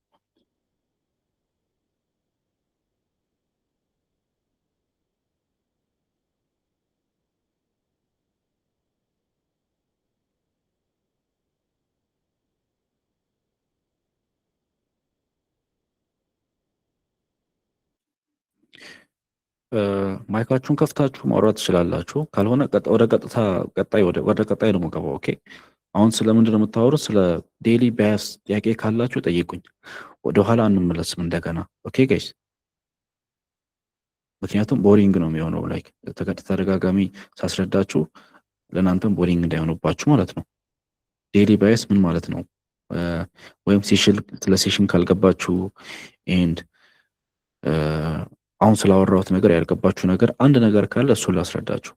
ማይካችሁን ከፍታችሁ ማውራት ትችላላችሁ። ካልሆነ ወደ ቀጣይ ነው የምገባው። ኦኬ አሁን ስለምንድን ነው የምታወሩት? ስለ ዴይሊ ባያስ ጥያቄ ካላችሁ ጠይቁኝ። ወደኋላ አንመለስም እንደገና። ኦኬ ጋይስ፣ ምክንያቱም ቦሪንግ ነው የሚሆነው። ላይክ ተደጋጋሚ ሳስረዳችሁ ለእናንተም ቦሪንግ እንዳይሆኑባችሁ ማለት ነው። ዴይሊ ባያስ ምን ማለት ነው? ወይም ስለ ሴሽን ካልገባችሁ ኤንድ አሁን ስላወራሁት ነገር ያልገባችሁ ነገር አንድ ነገር ካለ እሱን ላስረዳችሁ።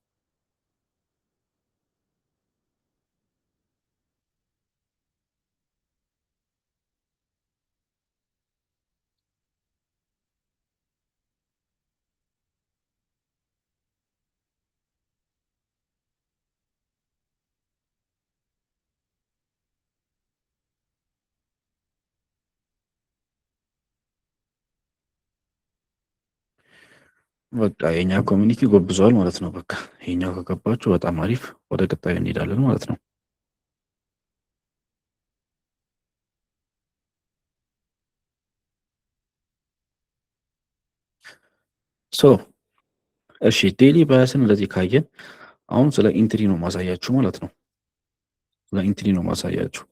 በቃ የኛ ኮሚኒቲ ጎብዟል ማለት ነው። በቃ ይሄኛው ከገባችሁ በጣም አሪፍ፣ ወደ ቀጣዩ እንሄዳለን ማለት ነው። ሶ እሺ ዴይሊ ባያስን እንደዚህ ካየን አሁን ስለ ኢንትሪ ነው ማሳያችሁ ማለት ነው። ስለ ኢንትሪ ነው ማሳያችሁ።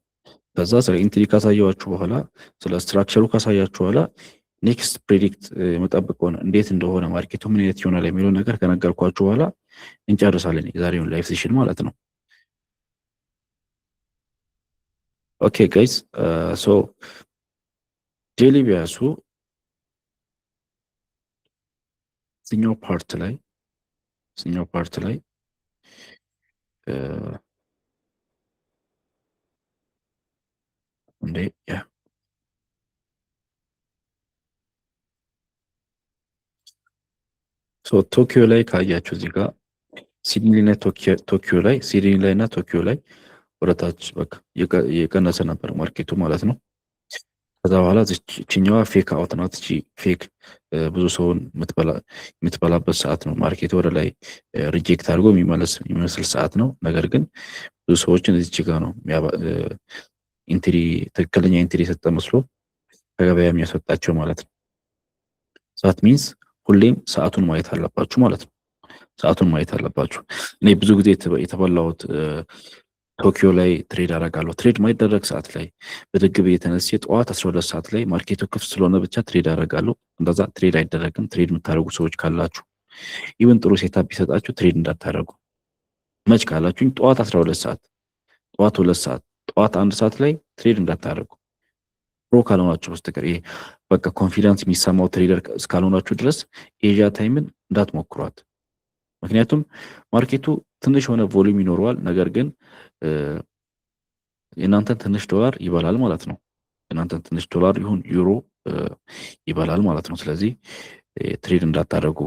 ከዛ ስለ ኢንትሪ ካሳያችሁ በኋላ ስለ ስትራክቸሩ ካሳያችሁ በኋላ ኔክስት ፕሬዲክት የምጠብቀውን እንዴት እንደሆነ ማርኬቱ ምን አይነት ይሆናል የሚለው ነገር ከነገርኳችሁ በኋላ እንጨርሳለን የዛሬውን ላይፍ ሴሽን ማለት ነው። ኦኬ ጋይስ ሶ ዴይሊ ባያሱ እዚኛው ፓርት ላይ እንዴ ያ ቶኪዮ ላይ ካያችሁ እዚህ ጋር ሲድኒ ላይ እና ቶኪዮ ላይ ወደታች በቃ የቀነሰ ነበር ማርኬቱ ማለት ነው። ከዛ በኋላ ችኛዋ ፌክ አውት ናት። ፌክ ብዙ ሰውን የምትበላበት ሰዓት ነው። ማርኬቱ ወደ ላይ ሪጀክት አድርጎ የሚመስል ሰዓት ነው። ነገር ግን ብዙ ሰዎችን እዚች ጋ ነው ትክክለኛ ኢንትሪ የሰጠ መስሎ ከገበያ የሚያስወጣቸው ማለት ነው። ዛት ሚንስ ሁሌም ሰዓቱን ማየት አለባችሁ ማለት ነው። ሰዓቱን ማየት አለባችሁ። እኔ ብዙ ጊዜ የተበላሁት ቶኪዮ ላይ ትሬድ አደርጋለሁ። ትሬድ ማይደረግ ሰዓት ላይ በድግ ብዬ ተነስቼ ጠዋት 12 ሰዓት ላይ ማርኬቱ ክፍት ስለሆነ ብቻ ትሬድ አደርጋለሁ። እንደዛ ትሬድ አይደረግም። ትሬድ የምታደርጉ ሰዎች ካላችሁ ኢቨን ጥሩ ሴታፕ ቢሰጣችሁ ትሬድ እንዳታደርጉ። መች ካላችሁኝ ጠዋት 12 ሰዓት፣ ጠዋት 2 ሰዓት፣ ጠዋት 1 ሰዓት ላይ ትሬድ እንዳታደርጉ። ፕሮ ካልሆናችሁ በስተቀር ይሄ በቃ ኮንፊደንስ የሚሰማው ትሬደር እስካልሆናችሁ ድረስ ኤዥያ ታይምን እንዳትሞክሯት። ምክንያቱም ማርኬቱ ትንሽ የሆነ ቮሉም ይኖረዋል፣ ነገር ግን የእናንተን ትንሽ ዶላር ይበላል ማለት ነው። የእናንተን ትንሽ ዶላር ይሁን ዩሮ ይበላል ማለት ነው። ስለዚህ ትሬድ እንዳታደርጉ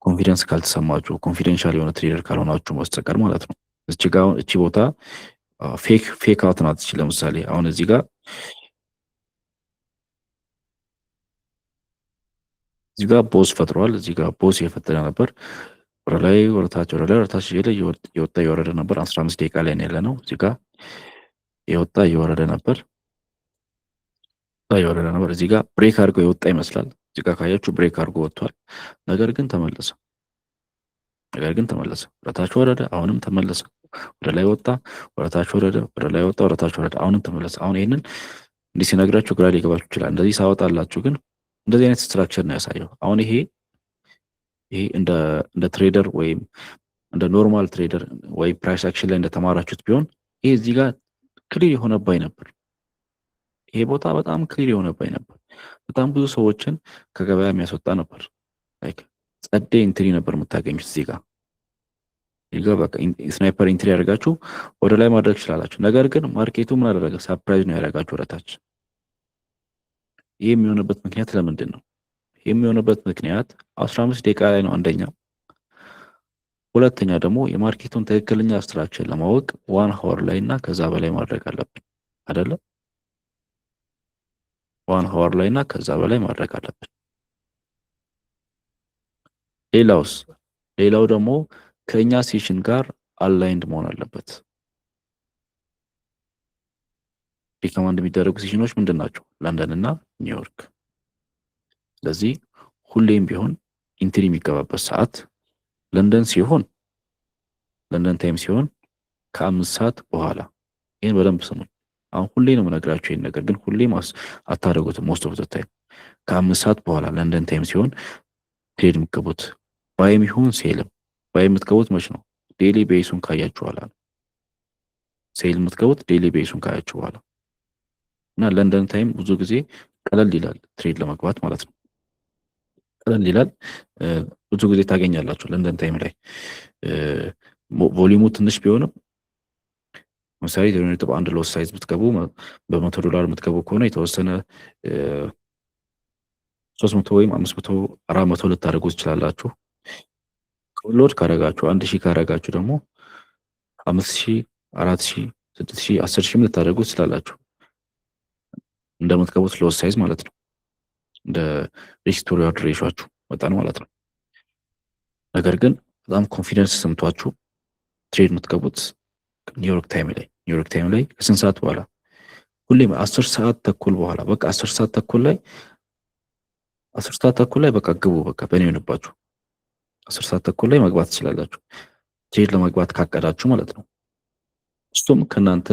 ኮንፊደንስ ካልተሰማችሁ፣ ኮንፊደንሻል የሆነ ትሬደር ካልሆናችሁ በስተቀር ማለት ነው። እቺ ቦታ ፌክ አውት ናት። ለምሳሌ አሁን እዚህ ጋር ቦስ ፈጥሯል። እዚህ ጋር ቦስ የፈጠረ ነበር። ወደ ላይ ወደታች የወጣ እየወረደ ነበር። 15 ደቂቃ ላይ ያለ ነው። እዚህ ጋር የወጣ እየወረደ ነበር። እዚህ ጋር ብሬክ አድርጎ የወጣ ይመስላል። እዚህ ጋር ካያችሁ ብሬክ አድርጎ ወጥቷል። ነገር ግን ተመለሰ። ወደታች ወረደ፣ አሁንም ተመለሰ። ወደ ላይ ወጣ፣ ወደ ታች ወረደ፣ ወደ ላይ ወጣ፣ ወደ ታች ወረደ፣ አሁንም ተመለሰ። አሁን ይሄንን እንዲህ ሲነግራችሁ ግራ ሊገባችሁ ይችላል። እንደዚህ ሳወጣላችሁ ግን እንደዚህ አይነት ስትራክቸር ነው ያሳየው። አሁን ይሄ እንደ ትሬደር ወይም እንደ ኖርማል ትሬደር ወይ ፕራይስ አክሽን ላይ እንደተማራችሁት ቢሆን ይሄ እዚህ ጋር ክሊር የሆነባኝ ነበር። ይሄ ቦታ በጣም ክሊር የሆነባኝ ነበር። በጣም ብዙ ሰዎችን ከገበያ የሚያስወጣ ነበር። ላይክ ጸዴ ኢንትሪ ነበር የምታገኙት እዚህ ጋር በቃ ስናይፐር ኢንትሪ ያደርጋችሁ ወደ ላይ ማድረግ ትችላላችሁ። ነገር ግን ማርኬቱ ምን አደረገ? ሰርፕራይዝ ነው ያደረጋችሁ ወደታች። ይህ የሚሆንበት ምክንያት ለምንድን ነው? የሚሆንበት ምክንያት 15 ደቂቃ ላይ ነው አንደኛው። ሁለተኛ ደግሞ የማርኬቱን ትክክለኛ ስትራክቸር ለማወቅ 1 ሀወር ላይ እና ከዛ በላይ ማድረግ አለብን አይደለ? 1 ሀወር ላይ እና ከዛ በላይ ማድረግ አለብን። ሌላው ደግሞ ከኛ ሴሽን ጋር አላይንድ መሆን አለበት። ሪከማንድ የሚደረጉ ሴሽኖች ምንድን ናቸው? ለንደን እና ኒውዮርክ። ስለዚህ ሁሌም ቢሆን ኢንትሪ የሚገባበት ሰዓት ለንደን ታይም ሲሆን ከ5 ሰዓት በኋላ። ይህን በደንብ ስሙኝ። አሁን ሁሌ ነው የምነግራችሁ ይህን ነገር፣ ግን ሁሌም አታደርጉትም። ሞስት ኦፍ ዘ ታይም ከ5 ሰዓት በኋላ ለንደን ታይም ሲሆን ትሬድ የምትገቡት ባይም ይሁን ሴልም። ባይ የምትገቡት መች ነው? ዴይሊ ቤሱን ካያችሁ በኋላ ነው። ሴል የምትገቡት ዴይሊ ቤሱን ካያችሁ በኋላ እና ለንደን ታይም ብዙ ጊዜ ቀለል ይላል ትሬድ ለመግባት ማለት ነው። ቀለል ይላል። ብዙ ጊዜ ታገኛላችሁ ለንደን ታይም ላይ ቮሊዩሙ ትንሽ ቢሆንም ለምሳሌ 0.1 ሎስ ሳይዝ ብትገቡ $100 የምትገቡ ከሆነ የተወሰነ 300 ወይም 500 400 ልታደርጉ ትችላላችሁ። ሎድ ካረጋችሁ 1000 ካረጋችሁ ደግሞ 5000 4000 6000 10000 ልታደርጉ ትችላላችሁ። እንደምትገቡት ሎስ ሳይዝ ማለት ነው። እንደ ሪስክ ቱ ሪዋርድ ሬሾአችሁ መጠን ማለት ነው። ነገር ግን በጣም ኮንፊደንስ ሰምቷችሁ ትሬድ የምትገቡት ኒውዮርክ ታይም ላይ ከስንት ሰዓት በኋላ? ሁሌም 10 ሰዓት ተኩል በኋላ። በቃ 10 ሰዓት ተኩል ላይ በቃ ግቡ። በቃ በእኔ ሆነባችሁ 10 ሰዓት ተኩል ላይ መግባት ትችላላችሁ፣ ትሬድ ለመግባት ካቀዳችሁ ማለት ነው። እሱም ከእናንተ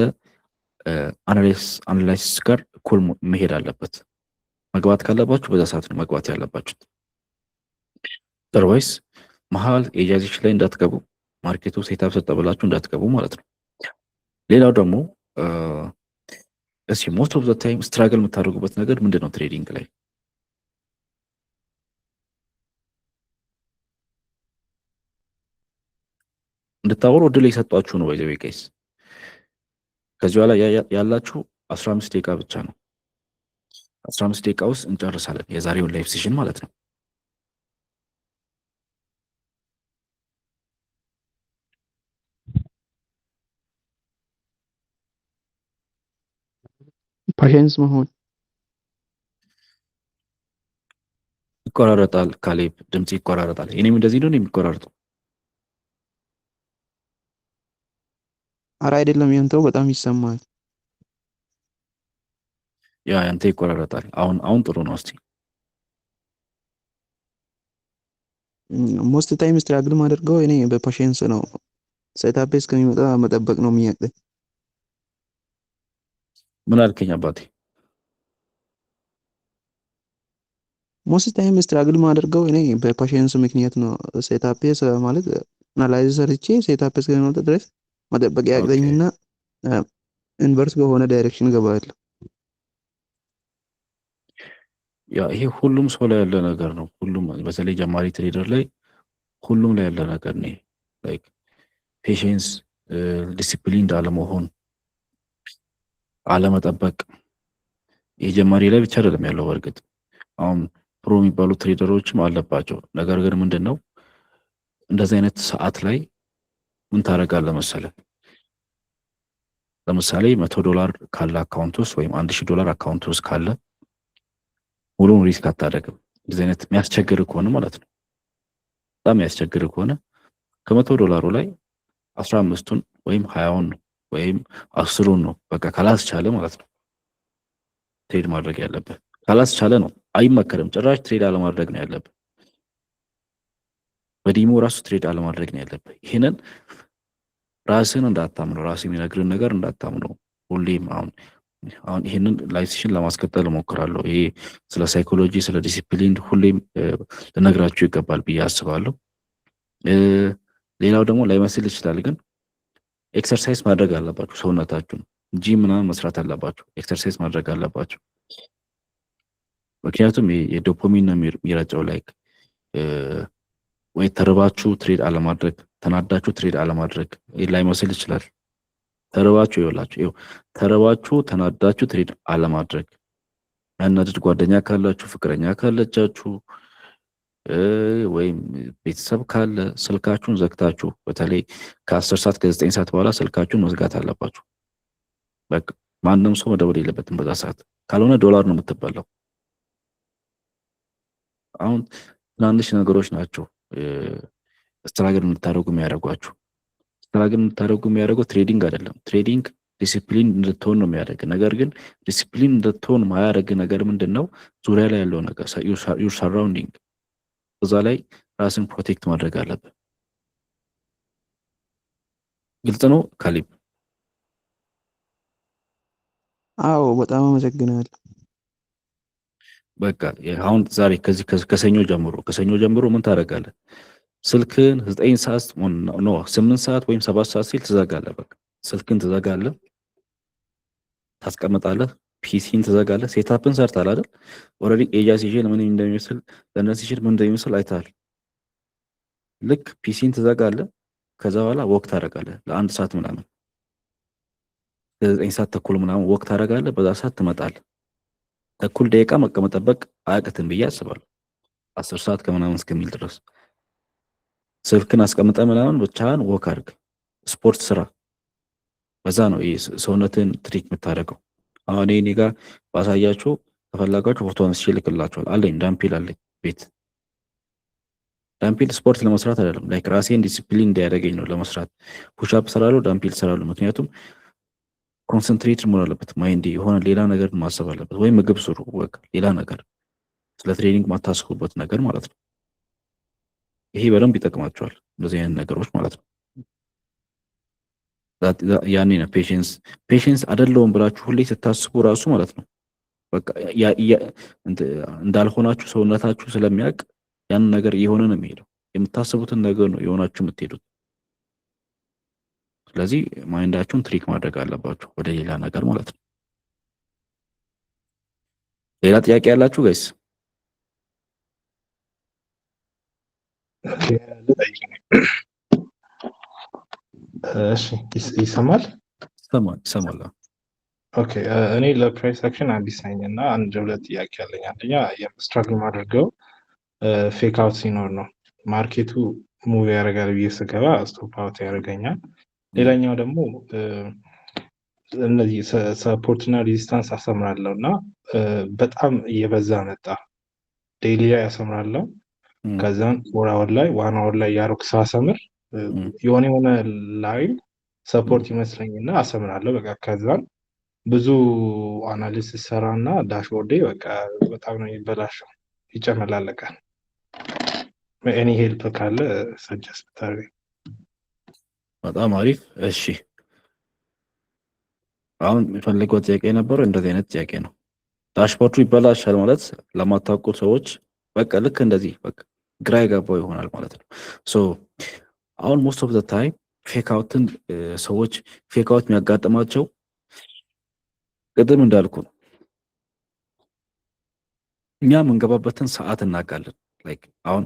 አናላይሲስ ጋር እኩል መሄድ አለበት። መግባት ካለባችሁ በዛ ሰዓት ነው መግባት ያለባችሁት። otherwise መሀል ኤጃዚሽን ላይ እንዳትገቡ፣ ማርኬቱ ሴታፕ ሰጠ ብላችሁ እንዳትገቡ ማለት ነው። ሌላው ደግሞ ሞስት ኦፍ ዘ ታይም ስትራግል የምታደርጉበት ነገር ምንድን ነው? ትሬዲንግ ላይ እንድታወሩ እድል የሰጧችሁ ነው። ባይዘዌ ጋይስ ከዚህ በኋላ ያላችሁ 15 ደቂቃ ብቻ ነው። 15 ደቂቃ ውስጥ እንጨርሳለን የዛሬውን ላይቭ ሴሽን ማለት ነው። ፓሽንስ መሆን ይቆራረጣል። ካሌብ ድምጽ ይቆራረጣል። እኔም እንደዚህ ነው የሚቆራረጠው። አረ አይደለም፣ ያንተው በጣም ይሰማል። ያንተ ይቆራረጣል። አሁን ጥሩ ነው። እስቲ ሞስት ታይም ስትራግል ማድረገው እኔ በፓሽንስ ነው። ሴታፕ እስከሚመጣ መጠበቅ ነው የሚያቅተኝ። ምን አልከኝ አባቴ? ሞስት ታይም ስትራግል ማድረገው እኔ በፓሽንስ ምክንያት ነው። ሴታፕ ማለት አናላይዝ ሰርቼ ሴታፕ እስከሚመጣ ድረስ መጠበቅ ያቅተኝና ኢንቨርስ በሆነ ዳይሬክሽን ገባለሁ። ይሄ ሁሉም ሰው ላይ ያለ ነገር ነው። ሁሉም በተለይ ጀማሪ ትሬደር ላይ ሁሉም ላይ ያለ ነገር ነው። ላይክ ፔሽንስ፣ ዲሲፕሊን አለመሆን፣ አለመጠበቅ። የጀማሪ ላይ ብቻ አይደለም ያለው። በእርግጥ አሁን ፕሮ የሚባሉ ትሬደሮችም አለባቸው። ነገር ግን ምንድነው እንደዚህ አይነት ሰዓት ላይ ምን ታደርጋለህ መሰለህ? ለምሳሌ $100 ካለ አካውንት ውስጥ ወይም $1000 አካውንት ውስጥ ካለ ሙሉውን ሪስክ አታደርግም። እንደዚህ አይነት የሚያስቸግር ከሆነ ማለት ነው፣ በጣም የሚያስቸግር ከሆነ $100 ላይ 15ቱን ወይም 20ውን ወይም 10ሩን ነው በቃ ካላስቻለ ማለት ነው ትሬድ ማድረግ ያለብህ። ካላስቻለ ነው አይመከርም፣ ጭራሽ ትሬድ አለማድረግ ነው ያለብህ። በዲሞ ራሱ ትሬድ አለማድረግ ነው ያለብህ። ይሄንን ራስህን እንዳታምነው፣ ራስህ የሚነግርን ነገር እንዳታምነው ሁሌም። አሁን ይህንን ላይሴሽን ለማስቀጠል እሞክራለሁ። ይሄ ስለ ሳይኮሎጂ ስለ ዲሲፕሊን ሁሌም ልነግራችሁ ይገባል ብዬ አስባለሁ። ሌላው ደግሞ ላይመስል ይችላል፣ ግን ኤክሰርሳይዝ ማድረግ አለባችሁ። ሰውነታችሁን ጂም ምናምን መስራት አለባችሁ። ኤክሰርሳይዝ ማድረግ አለባችሁ። ምክንያቱም የዶፓሚን ነው የሚረጨው። ላይክ ወይ ተርባችሁ ትሬድ አለማድረግ፣ ተናዳችሁ ትሬድ አለማድረግ ላይመስል ይችላል። ተርባችሁ ይኸውላችሁ፣ ተርባችሁ ተናዳችሁ ትሬድ አለማድረግ። ያናድድ ጓደኛ ካላችሁ፣ ፍቅረኛ ካለቻችሁ፣ ወይም ቤተሰብ ካለ ስልካችሁን ዘግታችሁ፣ በተለይ ከ10 ሰዓት ከ9 ሰዓት በኋላ ስልካችሁን መዝጋት አለባችሁ። በቃ ማንም ሰው መደወል የለበትም በዛ ሰዓት፣ ካልሆነ ዶላር ነው የምትበላው። አሁን ትናንሽ ነገሮች ናቸው ስትራግል እንድታደርጉ የሚያደርጓችሁ። ስትራግል እንድታደርጉ የሚያደርገው ትሬዲንግ አይደለም። ትሬዲንግ ዲሲፕሊን እንድትሆን ነው የሚያደርግ። ነገር ግን ዲሲፕሊን እንድትሆን ማያደርግ ነገር ምንድን ነው? ዙሪያ ላይ ያለው ነገር ዩር ሰራውንዲንግ፣ እዛ ላይ ራስን ፕሮቴክት ማድረግ አለብን። ግልጽ ነው ካሊብ? አዎ በጣም አመሰግናለሁ። በቃ አሁን ዛሬ ከሰኞ ጀምሮ ምን ታደርጋለህ? ስልክን 9 ሰዓት ኖ 8 ሰዓት ወይም 7 ሰዓት ሲል ትዘጋለህ። በቃ ስልክን ትዘጋለህ፣ ታስቀምጣለህ፣ ፒሲን ትዘጋለህ። ሴታፕን ሰርታል አይደል? ኦልሬዲ ኤጃሲሽን ምን እንደሚመስል ለነሲሽን ምን እንደሚመስል አይታል። ልክ ፒሲን ትዘጋለህ፣ ከዛ በኋላ ወክ ታደርጋለህ ለ1 ሰዓት ምናምን፣ 9 ሰዓት ተኩል ምናምን ወክ ታደርጋለህ። በዛ ሰዓት ትመጣለህ። ተኩል ደቂቃ መቀመጠበቅ አያቅትም ብዬ አስባለሁ። 10 ሰዓት ከምናምን እስከሚል ድረስ ስልክን አስቀምጠ ምናምን ብቻህን ወክ አድርግ፣ ስፖርት ስራ። በዛ ነው ሰውነትን ትሪክ የምታደርገው። አሁን እኔ ጋር ባሳያችሁ ከፈለጋችሁ ፎቶ አንስቼ እልክላችኋል። አለኝ ዳምፒል አለኝ ቤት። ዳምፒል ስፖርት ለመስራት አይደለም፣ ላይክ ራሴን ዲሲፕሊን እንዲያደርገኝ ነው ለመስራት። ፑሽአፕ ሰራለሁ፣ ዳምፒል ሰራለሁ። ምክንያቱም ኮንሰንትሬት መሆን አለበት ማይንድ፣ የሆነ ሌላ ነገር ማሰብ አለበት። ወይም ምግብ ስሩ፣ በቃ ሌላ ነገር ስለ ትሬኒንግ ማታስቡበት ነገር ማለት ነው። ይሄ በደንብ ይጠቅማቸዋል እንደዚህ አይነት ነገሮች ማለት ነው። ያኔ ነው ፔሽንስ አይደለውም ብላችሁ ሁሌ ስታስቡ ራሱ ማለት ነው በቃ እንዳልሆናችሁ ሰውነታችሁ ስለሚያውቅ ያን ነገር እየሆነ ነው የሚሄደው። የምታስቡትን ነገር ነው የሆናችሁ የምትሄዱት። ስለዚህ ማይንዳችሁን ትሪክ ማድረግ አለባችሁ ወደ ሌላ ነገር ማለት ነው። ሌላ ጥያቄ ያላችሁ ጋይስ? እሺ ይሰማል? ይሰማል። ኦኬ እኔ ለፕራይስ አክሽን አዲስ ነኝ እና አንድ ሁለት ጥያቄ አለኝ። አንደኛ ስትራግል ማድረገው ፌክ አውት ሲኖር ነው። ማርኬቱ ሙቭ ያደርጋል ብዬ ስገባ ስቶፕ አውት ያደርገኛል። ሌላኛው ደግሞ እነዚህ ሰፖርት እና ሬዚስታንስ አሰምራለሁ እና በጣም እየበዛ መጣ። ዴይሊ ላይ አሰምራለሁ። ከዛን ዋን አወር ላይ ያሮክ ሳሰምር የሆነ ላይን ሰፖርት ይመስለኝና አሰምራለሁ። በቃ ከዛን ብዙ አናሊሲስ ሰራና ዳሽቦርዴ በቃ በጣም ነው የሚበላሸው፣ ይጨመላለቃል። እኔ ሄልፕ ካለ ሰጀስት ብታደርገኝ። በጣም አሪፍ። እሺ አሁን የሚፈልገው ጥያቄ የነበረው እንደዚህ አይነት ጥያቄ ነው። ዳሽቦርዱ ይበላሻል ማለት ለማታውቁ ሰዎች በቃ ልክ እንደዚህ በቃ ግራ የገባው ይሆናል ማለት ነው። ሶ አሁን ሞስት ኦፍ ዘ ታይም ፌክ አውትን ሰዎች ፌክ አውት የሚያጋጥማቸው ቅድም እንዳልኩ ነው። እኛ የምንገባበትን ሰዓት እናውቃለን። ላይክ አሁን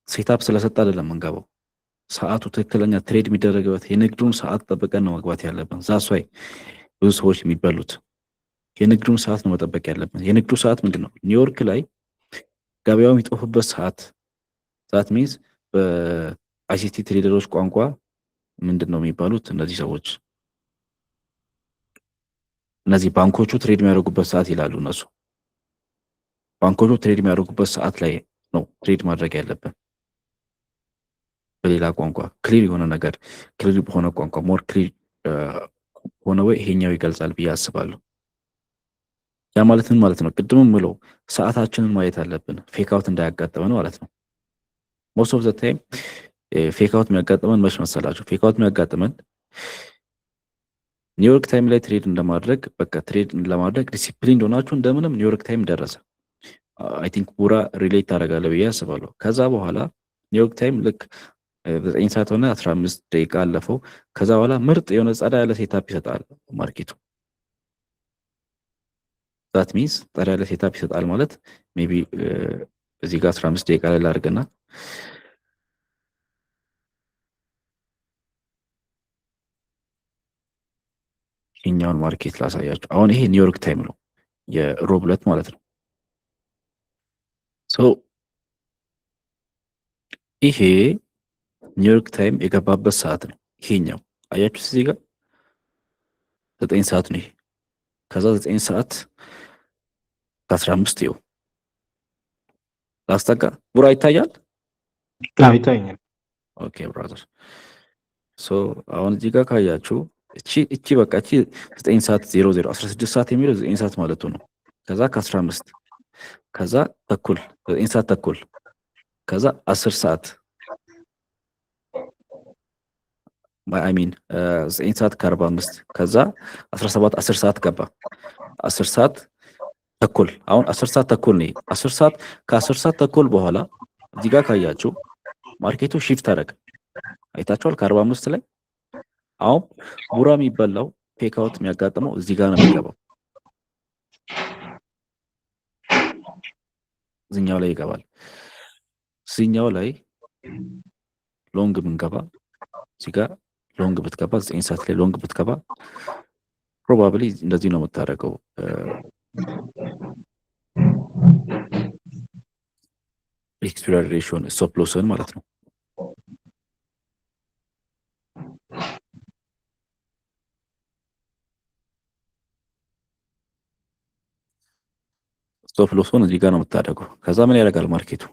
ሴታፕ ስለሰጠ አይደለም የምንገባው። ሰዓቱ ትክክለኛ ትሬድ የሚደረግበት የንግዱን ሰዓት ጠብቀን ነው መግባት ያለብን። ዛስዋይ ብዙ ሰዎች የሚበሉት የንግዱን ሰዓት ነው መጠበቅ ያለብን። የንግዱ ሰዓት ምንድን ነው? ኒውዮርክ ላይ ገበያው የሚጠፉበት ሰዓት ሚንስ በአይሲቲ ትሬደሮች ቋንቋ ምንድን ነው የሚባሉት? እነዚህ ሰዎች እነዚህ ባንኮቹ ትሬድ የሚያደርጉበት ሰዓት ይላሉ እነሱ። ባንኮቹ ትሬድ የሚያደርጉበት ሰዓት ላይ ነው ትሬድ ማድረግ ያለብን። በሌላ ቋንቋ ክሊር የሆነ ነገር ክሊር በሆነ ቋንቋ ሞር ክሊር ሆነ ወይ ይሄኛው ይገልጻል ብዬ አስባለሁ። ያ ማለት ምን ማለት ነው? ቅድምም ምለው ሰዓታችንን ማየት አለብን፣ ፌክ አውት እንዳያጋጥመን ማለት ነው። ሞስት ኦፍ ዘ ታይም ፌክ አውት የሚያጋጥመን መች መሰላችሁ? ፌክ አውት የሚያጋጥመን ኒውዮርክ ታይም ላይ ትሬድ እንደማድረግ በቃ ትሬድ ለማድረግ ዲሲፕሊን ሆናችሁ እንደምንም ኒውዮርክ ታይም ደረሰ። አይ ቲንክ ቡራ ሪሌት ታደርጋለህ ብዬ አስባለሁ። ከዛ በኋላ ኒውዮርክ ታይም ልክ 9 ሰዓት ሆነ 15 ደቂቃ አለፈው። ከዛ በኋላ ምርጥ የሆነ ጸዳ ያለ ሴታፕ ይሰጣል ማርኬቱ። ዛት ሚንስ ጸዳ ያለ ሴታፕ ይሰጣል ማለት ሜቢ እዚህ ጋር 15 ደቂቃ ላይ ላድርግና ይሄኛውን ማርኬት ላሳያችሁ። አሁን ይሄ ኒውዮርክ ታይም ነው የሮብ ዕለት ማለት ነው። ሶ ይሄ ኒውዮርክ ታይም የገባበት ሰዓት ነው። ይሄኛው አያችሁ እዚህ ጋር 9 ሰዓት ነው ይሄ። ከዛ 9 ሰዓት ከ15 ይኸው ላስጠጋ ቡራ ይታያል? ይታያል። ኦኬ ብራዘር። ሶ አሁን እዚህ ጋር ካያችሁ እቺ በቃ እቺ 9 ሰዓት 00 16 ሰዓት የሚለው 9 ሰዓት ማለቱ ነው። ከዛ ከ15 ከዛ ተኩል 9 ሰዓት ተኩል ከዛ 10 ሰዓት አይ ሚን 9 ሰዓት ከ45 ከዛ 17 10 ሰዓት ገባ 10 ሰዓት ተኩል አሁን 10 ሰዓት ተኩል ነው። 10 ሰዓት ከ10 ሰዓት ተኩል በኋላ እዚህ ጋር ካያችሁ ማርኬቱ ሺፍት አደረገ። አይታችኋል? ከ45 ላይ አሁን ቡራ የሚበላው ፌክ አውት የሚያጋጥመው እዚህ ጋር ነው የሚገባው። እዚህኛው ላይ ይገባል። እዚህኛው ላይ ሎንግ ብንገባ እዚህ ጋር ሎንግ ብትገባ 9 ሰዓት ላይ ሎንግ ብትገባ ፕሮባብሊ እንደዚህ ነው የምታደርገው። ኤክስፒሪየር ሬሽዮን ስቶፕ ሎስን ማለት ነው። ስቶፕ ሎስን እዚህ ጋር ነው የምታደርገው። ከዛ ምን ያደርጋል ማርኬቱ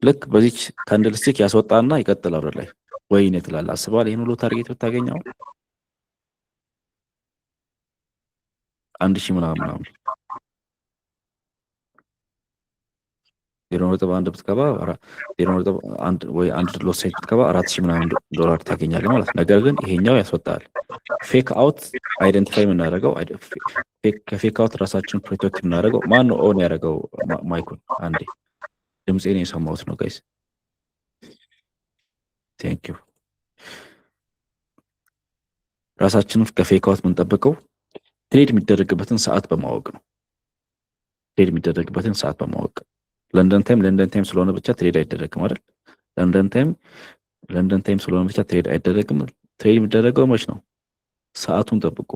ልክ በዚች ካንድል ስቲክ ያስወጣና ይቀጥላል ወደ ላይ። ወይኔ ትላለህ። አስበዋል? ይሄን ሁሉ ታርጌት ብታገኘው 1000 ምናምን 0.1 ብትገባ 0.1 ወይ 1 ሎስ ሳይት ብትገባ 4000 ምናምን ዶላር ታገኛለህ ማለት ነው። ነገር ግን ይሄኛው ያስወጣል። ፌክ አውት አይደንቲፋይ የምናደርገው ከፌክ አውት ራሳችን ፕሮቴክት የምናደርገው ማን ነው? ኦን ያደረገው ማይኩን አንዴ ድምፄን የሰማሁት ነው ጋይስ። ቴንክ ዩ። ራሳችንን ከፌክ አውት የምንጠብቀው ትሬድ የሚደረግበትን ሰዓት በማወቅ ነው። ትሬድ የሚደረግበትን ሰዓት በማወቅ ለንደን ታይም ስለሆነ ብቻ ትሬድ አይደረግም አይደል? ለንደን ታይም ስለሆነ ብቻ ትሬድ አይደረግም። ትሬድ የሚደረገው መች ነው? ሰዓቱን ጠብቁ።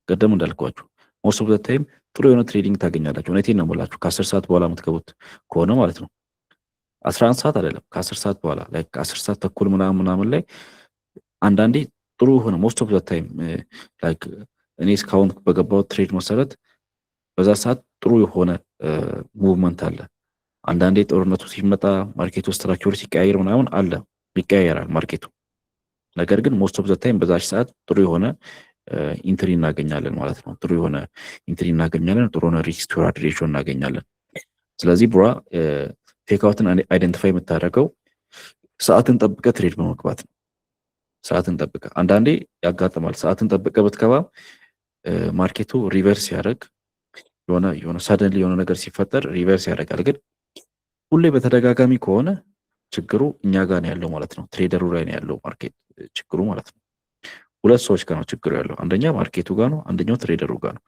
ቀደም እንዳልኳችሁ ሞስት ኦፍ ዘ ታይም ጥሩ የሆነ ትሬዲንግ ታገኛላችሁ። እውነቴን ነው የምላችሁ። ከ10 ሰዓት በኋላ የምትገቡት ከሆነ ማለት ነው 11 ሰዓት አይደለም ከ10 ሰዓት በኋላ ላይክ 10 ሰዓት ተኩል ምናምን ላይ አንዳንዴ ጥሩ የሆነ ሞስት ኦፍ ዘ ታይም ላይክ እኔ እስካሁን በገባው ትሬድ መሰረት በዛ ሰዓት ጥሩ የሆነ ሙቭመንት አለ። አንዳንዴ ጦርነቱ ሲመጣ ማርኬቱ ስትራክቸሩ ሲቀያየር ምናምን አለ ይቀያየራል ማርኬቱ። ነገር ግን ሞስት ኦፍ ዘ ታይም በዛች ሰዓት ጥሩ የሆነ ኢንትሪ እናገኛለን ማለት ነው። ጥሩ የሆነ ኢንትሪ እናገኛለን። ጥሩ የሆነ ሪስክ ቱ ሪዋርድ ሬሽዮ እናገኛለን። ስለዚህ ቡራ ፌክ አውትን አይደንቲፋይ የምታደርገው ሰዓትን ጠብቀ ትሬድ በመግባት ነው። ሰዓትን ጠብቀ አንዳንዴ ያጋጥማል። ሰዓትን ጠብቀ ብትገባ ማርኬቱ ሪቨርስ ያደርግ የሆነ ሰደንሊ የሆነ ነገር ሲፈጠር ሪቨርስ ያደርጋል። ግን ሁሌ በተደጋጋሚ ከሆነ ችግሩ እኛ ጋር ነው ያለው ማለት ነው። ትሬደሩ ላይ ነው ያለው ማርኬት ችግሩ ማለት ነው። ሁለት ሰዎች ጋር ነው ችግሩ ያለው። አንደኛ ማርኬቱ ጋር ነው፣ አንደኛው ትሬደሩ ጋር ነው።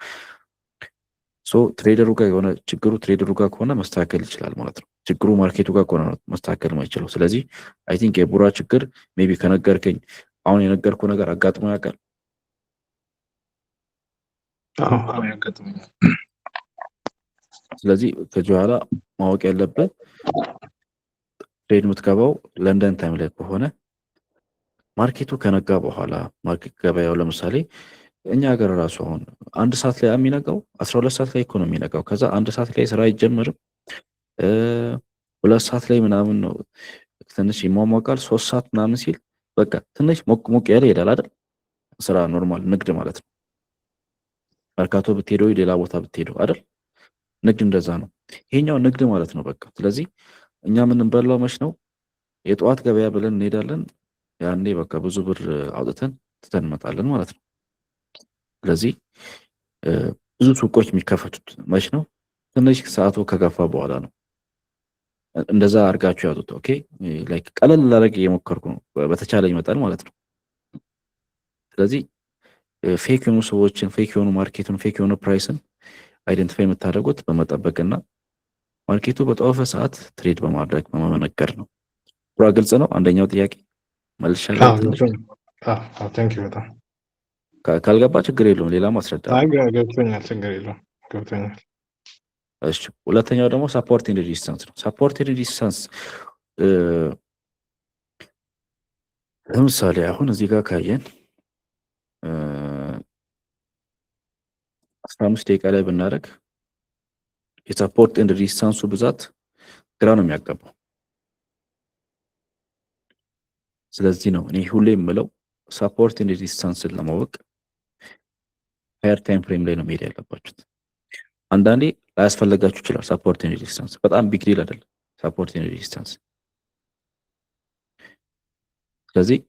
ሶ ትሬደሩ ጋር የሆነ ችግሩ ትሬደሩ ጋር ከሆነ መስተካከል ይችላል ማለት ነው። ችግሩ ማርኬቱ ጋር ከሆነ መስተካከል ማይችለው። ስለዚህ አይ ቲንክ የቡራ ችግር ሜቢ ከነገርከኝ አሁን የነገርኩ ነገር አጋጥሞ ያውቃል? አዎ ያጋጥመኛል። ስለዚህ ከዚህ በኋላ ማወቅ ያለበት ትሬድ የምትገባው ለንደን ታይም ላይ ከሆነ ማርኬቱ ከነጋ በኋላ ማርኬት ገበያው ለምሳሌ እኛ ሀገር ራሱ አሁን 1 ሰዓት ላይ የሚነጋው 12 ሰዓት ላይ ኢኮኖሚ ነጋው። ከዛ 1 ሰዓት ላይ ስራ አይጀምርም። 2 ሰዓት ላይ ምናምን ነው ትንሽ ይሟሟቃል። 3 ሰዓት ምናምን ሲል በቃ ትንሽ ሞቅ ያለ ይሄዳል አይደል? ስራ ኖርማል ንግድ ማለት ነው። መርካቶ ብትሄደው ሌላ ቦታ ብትሄደው አይደል? ንግድ እንደዛ ነው። ይሄኛው ንግድ ማለት ነው በቃ። ስለዚህ እኛ የምንበላው መች ነው? የጠዋት ገበያ ብለን እንሄዳለን። ያኔ በቃ ብዙ ብር አውጥተን ትተን እንመጣለን ማለት ነው። ስለዚህ ብዙ ሱቆች የሚከፈቱት መች ነው? ትንሽ ሰዓቱ ከገፋ በኋላ ነው። እንደዛ አድርጋችሁ ያዙት። ኦኬ ላይክ ቀለል ላደርግ እየሞከርኩ ነው በተቻለኝ መጠን ማለት ነው። ስለዚህ ፌክ የሆኑ ሰዎችን፣ ፌክ የሆኑ ማርኬቱን፣ ፌክ የሆኑ ፕራይስን አይደንቲፋይ የምታደርጉት በመጠበቅና ማርኬቱ በጠወፈ ሰዓት ትሬድ በማድረግ በመመነገር ነው። ቁራ ግልጽ ነው። አንደኛው ጥያቄ መልሻለሁ። ትንሽ በጣም ካልገባ ችግር የለውም ሌላ ማስረዳ። ገብቶኛል፣ ችግር የለውም ገብቶኛል። እሺ ሁለተኛው ደግሞ ሳፖርት ኤንድ ሬዚስታንስ ነው። ሳፖርት ኤንድ ሬዚስታንስ ለምሳሌ አሁን እዚህ ጋር ካየን 15 ደቂቃ ላይ ብናደርግ የሳፖርት ኤንድ ሬዚስታንሱ ብዛት ግራ ነው የሚያጋባው። ስለዚህ ነው እኔ ሁሌ የምለው ሳፖርት ኤንድ ሬዚስታንስን ለማወቅ ሃየር ታይም ፍሬም ላይ ነው መሄድ ያለባችሁት። አንዳንዴ ላያስፈልጋችሁ ይችላል ሳፖርት ኤንድ ሬዚስታንስ፣ በጣም ቢግ ዲል አይደለም ሳፖርት ኤንድ ሬዚስታንስ። ስለዚህ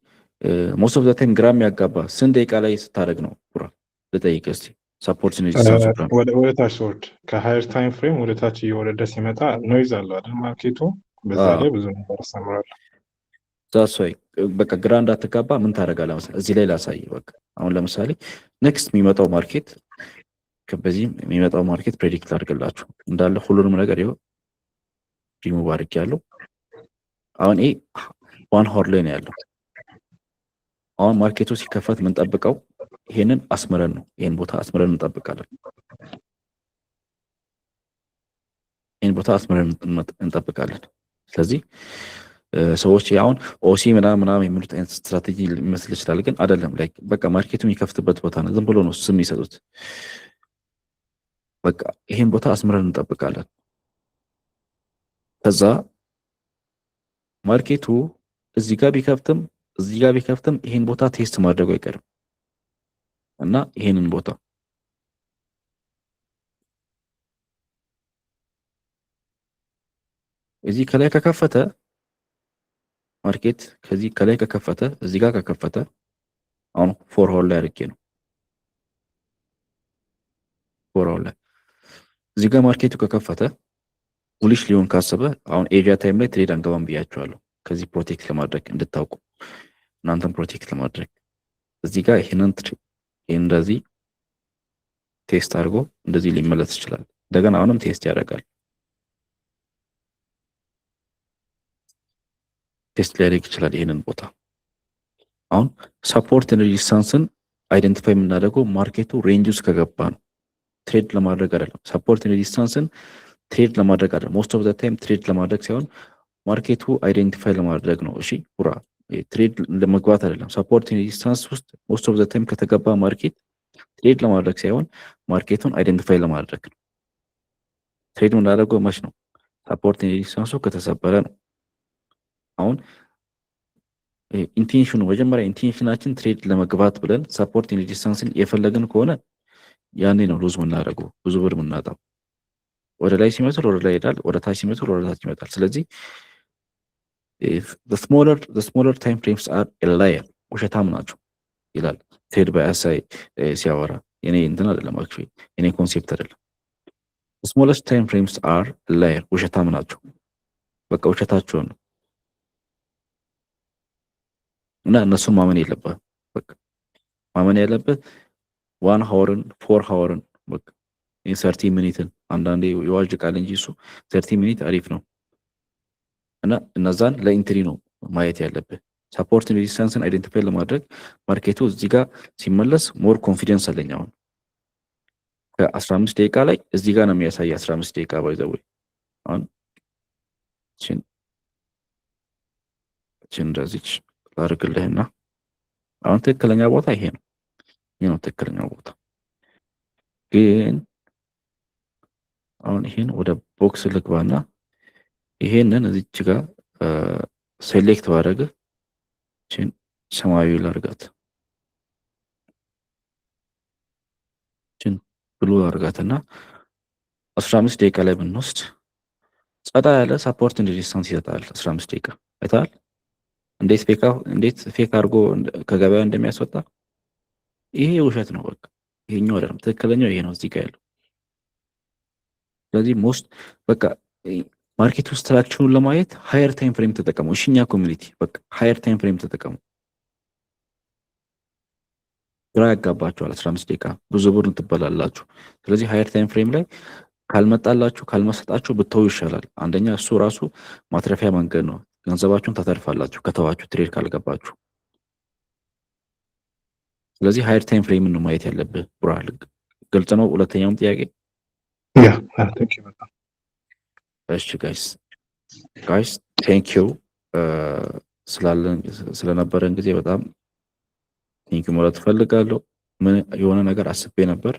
ሞስት ኦፍ ዘ ታይም ግራ የሚያጋባ ስንት ደቂቃ ላይ ስታደርግ ነው? ቁራ ልጠይቅ እስቲ። ሳፖርት ኤንድ ሬዚስታንስ ወደ ታች ወርድ ከሃየር ታይም ፍሬም ወደ ታች እየወረደ ሲመጣ ኖይዝ አለው አይደል ማርኬቱ። በዛ ላይ ብዙ ነገር ያስተምራል። ዛሶይ በቃ ግራ እንዳትጋባ ምን ታደርጋለህ መሰለህ? እዚህ ላይ ላሳይ። በቃ አሁን ለምሳሌ ኔክስት የሚመጣው ማርኬት በዚህ የሚመጣው ማርኬት ፕሬዲክት አድርግላችሁ እንዳለ ሁሉንም ነገር ይኸው ሪሙቭ አድርጌያለሁ። አሁን ይሄ ዋን ሆር ላይ ነው ያለው። አሁን ማርኬቱ ሲከፈት የምንጠብቀው ይሄንን አስምረን ነው። ይሄን ቦታ አስምረን እንጠብቃለን። ይሄን ቦታ አስምረን እንጠብቃለን። ስለዚህ ሰዎች አሁን ኦሲ ምናምን የሚሉት አይነት ስትራቴጂ ሊመስል ይችላል፣ ግን አይደለም። ላይክ በቃ ማርኬቱ የሚከፍትበት ቦታ ነው። ዝም ብሎ ነው ስም የሚሰጡት። በቃ ይሄን ቦታ አስምረን እንጠብቃለን። ከዛ ማርኬቱ እዚህ ጋር ቢከፍትም ይሄን ቦታ ቴስት ማድረጉ አይቀርም እና ይሄንን ቦታ እዚህ ከላይ ከከፈተ ማርኬት ከዚህ ከላይ ከከፈተ እዚህ ጋር ከከፈተ አሁን ፎር ሆል ላይ አድርጌ ነው። ፎር ሆል ላይ እዚህ ጋር ማርኬቱ ከከፈተ ቡሊሽ ሊሆን ካሰበ አሁን ኤዥያ ታይም ላይ ትሬድ አንገባም ብያቸዋለሁ። ከዚህ ፕሮቴክት ለማድረግ እንድታውቁ እናንተም ፕሮቴክት ለማድረግ እዚህ ጋር ይሄንን እንደዚህ ቴስት አድርጎ እንደዚህ ሊመለስ ይችላል። እንደገና አሁንም ቴስት ያደርጋል። ቴስት ሊያደርግ ይችላል ይሄንን ቦታ። አሁን ሳፖርት ኤንድ ሬዚስታንስን አይደንቲፋይ የምናደርገው ማርኬቱ ሬንጅ ውስጥ ከገባ ነው። ትሬድ ለማድረግ አይደለም። ሳፖርት ኤንድ ሬዚስታንስን ትሬድ ለማድረግ አይደለም። ሞስት ኦፍ ዘ ታይም ትሬድ ለማድረግ ሳይሆን ማርኬቱ አይደንቲፋይ ለማድረግ ነው። እሺ ሁራ ትሬድ ለመግባት አይደለም። ሳፖርት ኤንድ ሬዚስታንስ ውስጥ ሞስት ኦፍ ዘ ታይም ከተገባ ማርኬት ትሬድ ለማድረግ ሳይሆን ማርኬቱን አይደንቲፋይ ለማድረግ ነው። ትሬድ የምናደርገው መች ነው? ሳፖርት ኤንድ ሬዚስታንሱ ከተሰበረ ነው። አሁን ኢንቴንሽኑ መጀመሪያ ኢንቴንሽናችን ትሬድ ለመግባት ብለን ሳፖርት ኤንድ ሬዚስታንስን የፈለግን ከሆነ ያኔ ነው ሉዝ የምናደርገው፣ ብዙ ብር የምናጣው። ወደ ላይ ሲመስል ወደ ላይ ይሄዳል፣ ወደ ታች ሲመስል ወደ ታች ይመጣል። ስለዚህ the smaller time frames are a liar ውሸታም ናቸው ይላል ቴድ በአሳይ ሲያወራ። የኔ እንትን አይደለም፣ አክቹዋሊ የኔ ኮንሴፕት አይደለም። the smallest time frames are a liar ውሸታም ናቸው። በቃ ውሸታቸው ነው እና እነሱን ማመን የለበት። በቃ ማመን ያለበት 1 ሃወርን 4 ሃወርን በቃ 30 ሚኒትን አንዳንዴ ይዋዥቃል እንጂ እሱ 30 ሚኒት አሪፍ ነው እና እነዛን ለኢንትሪ ነው ማየት ያለብህ። ሳፖርት ኤንድ ሬዚስታንስን አይደንቲፋይ ለማድረግ ማርኬቱ እዚህ ጋር ሲመለስ ሞር ኮንፊደንስ አለኝ። አሁን ከ15 ደቂቃ ላይ እዚህ ጋር ነው የሚያሳይ 15 ደቂቃ ባይዘው አሁን እንደዚህ ላድርግልህና አሁን ትክክለኛ ቦታ ይሄ ነው። ይሄ ነው ትክክለኛው ቦታ። ግን አሁን ይሄን ወደ ቦክስ ልግባና ይሄንን እዚች ጋር ሴሌክት ባደረገ ሰማያዊ ላርጋት ብሉ አርጋትና 15 ደቂቃ ላይ ብንወስድ ጸዳ ያለ ሳፖርት ኤንድ ሬዚስታንስ ይሰጣል። 15 ደቂቃ አይተሃል እንዴት ፌክ አድርጎ ከገበያ እንደሚያስወጣ። ይሄ ውሸት ነው። በቃ ይሄኛው አይደለም ትክክለኛው፣ ይሄ ነው እዚህ ጋር ያለው። ስለዚህ ሞስት በቃ ማርኬቱ ስትራክቸሩን ለማየት ሃየር ታይም ፍሬም ተጠቀሙ። እሺኛ ኮሚኒቲ በቃ ሃየር ታይም ፍሬም ተጠቀሙ። ግራ ያጋባችኋል። 15 ደቂቃ ብዙ ብር ትበላላችሁ። ስለዚህ ሃየር ታይም ፍሬም ላይ ካልመጣላችሁ ካልመሰጣችሁ ብተው ይሻላል። አንደኛ እሱ ራሱ ማትረፊያ መንገድ ነው። ገንዘባችሁን ታተርፋላችሁ ከተዋችሁ ትሬድ ካልገባችሁ። ስለዚህ ሃየር ታይም ፍሬም ነው ማየት ያለብህ። ብራል ግልጽ ነው። ሁለተኛውም ጥያቄ እሺ ጋይስ ቴንክ ዩ ስለነበረን ጊዜ በጣም ቴንክ ዩ ማለት እፈልጋለሁ። ምን የሆነ ነገር አስቤ ነበር፣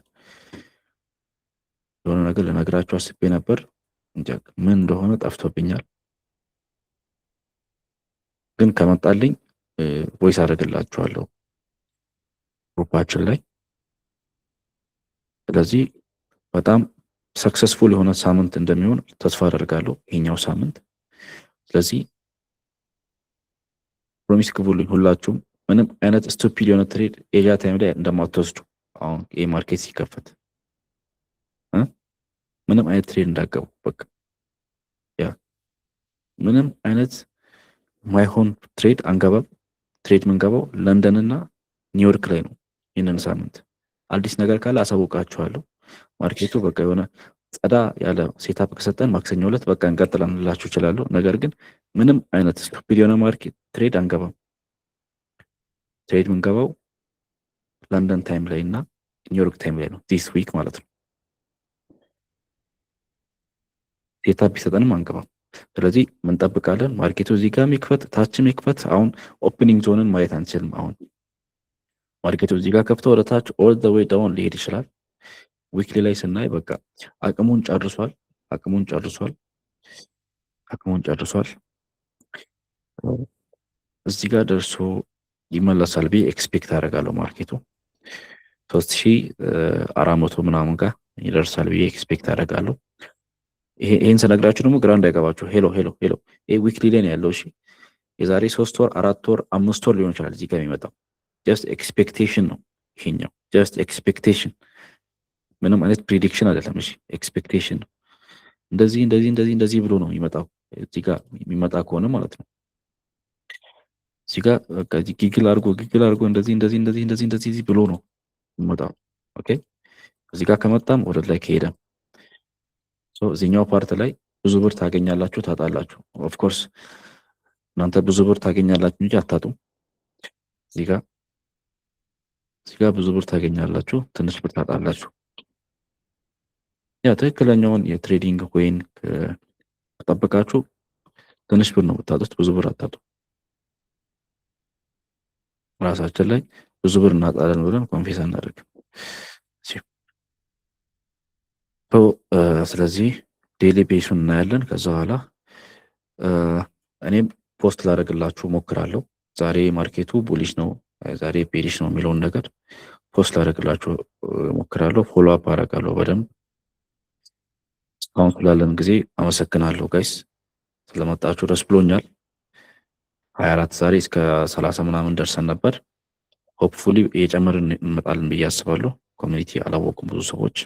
የሆነ ነገር ልነግራችሁ አስቤ ነበር እንጃ ምን እንደሆነ ጠፍቶብኛል። ግን ከመጣልኝ ቮይስ አደርግላችኋለሁ ግሩፓችን ላይ። ስለዚህ በጣም ሰክሰስፉል የሆነ ሳምንት እንደሚሆን ተስፋ አደርጋለሁ ይሄኛው ሳምንት። ስለዚህ ፕሮሚስ ግቡልኝ ሁላችሁም ምንም አይነት ስቱፒድ የሆነ ትሬድ ኤዥያ ታይም ላይ እንደማትወስዱ። አሁን ይሄ ማርኬት ሲከፈት ምንም አይነት ትሬድ እንዳገቡ በቃ ያ ምንም አይነት ማይሆን ትሬድ አንገባም። ትሬድ ምንገባው ለንደን እና ኒውዮርክ ላይ ነው። ይህንን ሳምንት አዲስ ነገር ካለ አሳውቃችኋለሁ። ማርኬቱ በቃ የሆነ ጸዳ ያለ ሴታፕ ከሰጠን ማክሰኞ ዕለት በቃ እንቀጥላለን ልላችሁ እችላለሁ። ነገር ግን ምንም አይነት ስቱፒድ የሆነ ማርኬት ትሬድ አንገባም። ትሬድ ምንገባው ለንደን ታይም ላይ እና ኒውዮርክ ታይም ላይ ነው፣ ዲስ ዊክ ማለት ነው። ሴታፕ ቢሰጠንም አንገባም። ስለዚህ ምንጠብቃለን? ማርኬቱ እዚህ ጋር የሚክፈት ታችም ይክፈት። አሁን ኦፕኒንግ ዞንን ማየት አንችልም። አሁን ማርኬቱ እዚህ ጋር ከፍቶ ወደ ታች ኦል ዘ ዌይ ዳውን ሊሄድ ይችላል። ዊክሊ ላይ ስናይ በቃ አቅሙን ጨርሷል። እዚህ ጋር ደርሶ ይመለሳል ብዬ ኤክስፔክት አደርጋለሁ። ማርኬቱ 3400 ምናምን ጋር ይደርሳል ብዬ ኤክስፔክት አደርጋለሁ። ይሄን ስነግራችሁ ደግሞ ግራ እንዳይገባችሁ። ሄሎ ይሄ ዊክሊ ላይ ነው ያለው። እሺ የዛሬ 3 ወር 4 ወር 5 ወር ሊሆን ይችላል እዚህ ጋር የሚመጣው። ጀስት ኤክስፔክቴሽን ነው ይሄኛው፣ ጀስት ኤክስፔክቴሽን፣ ምንም አይነት ፕሪዲክሽን አይደለም። እሺ ኤክስፔክቴሽን ነው። እንደዚህ ብሎ ነው የሚመጣው እዚህ ጋር የሚመጣ ከሆነ ማለት ነው። እዚህ ጋር በቃ ጊግል አድርጎ እንደዚህ ብሎ ነው የሚመጣው። ኦኬ እዚህ ጋር ከመጣም ወደ ላይ ከሄደም እዚህኛው ፓርት ላይ ብዙ ብር ታገኛላችሁ፣ ታጣላችሁ። ኦፍ ኮርስ እናንተ ብዙ ብር ታገኛላችሁ እንጂ አታጡም። እዚህ ጋር ብዙ ብር ታገኛላችሁ፣ ትንሽ ብር ታጣላችሁ። ያ ትክክለኛውን የትሬዲንግ ወይን ከጠበቃችሁ ትንሽ ብር ነው የምታጡት፣ ብዙ ብር አታጡ። ራሳችን ላይ ብዙ ብር እናጣለን ብለን ኮንፌስ አናደርግም። ስለዚህ ዴሊ ቤሱን እናያለን። ከዛ በኋላ እኔም ፖስት ላደርግላችሁ ሞክራለሁ። ዛሬ ማርኬቱ ቡሊሽ ነው፣ ዛሬ ቤሪሽ ነው የሚለውን ነገር ፖስት ላደርግላችሁ ሞክራለሁ። ፎሎ አፕ አደርጋለሁ በደንብ። እስካሁን ስላለን ጊዜ አመሰግናለሁ ጋይስ። ስለመጣችሁ ደስ ብሎኛል። 24 ዛሬ እስከ 30 ምናምን ደርሰን ነበር። ሆፕፉሊ እየጨመርን እንመጣለን ብዬ አስባለሁ። ኮሚኒቲ አላወቁም ብዙ ሰዎች።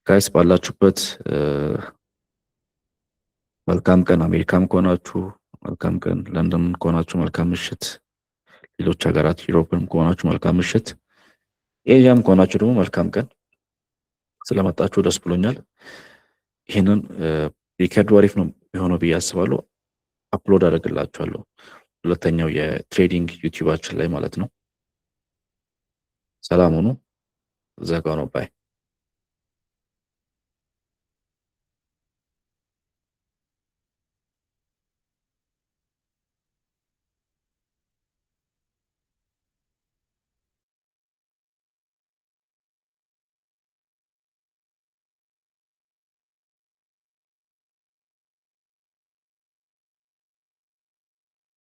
ጋይስ ባላችሁበት መልካም ቀን። አሜሪካም ከሆናችሁ መልካም ቀን፣ ለንደን ከሆናችሁ መልካም ምሽት፣ ሌሎች ሀገራት ዩሮፕም ከሆናችሁ መልካም ምሽት፣ ኤዥያም ከሆናችሁ ደግሞ መልካም ቀን። ስለመጣችሁ ደስ ብሎኛል። ይህንን ሪከርድ አሪፍ ነው የሆነው ብዬ አስባለሁ። አፕሎድ አደርግላችኋለሁ ሁለተኛው የትሬዲንግ ዩቲዩባችን ላይ ማለት ነው። ሰላም ሁኑ። ዘጋው ነው ባይ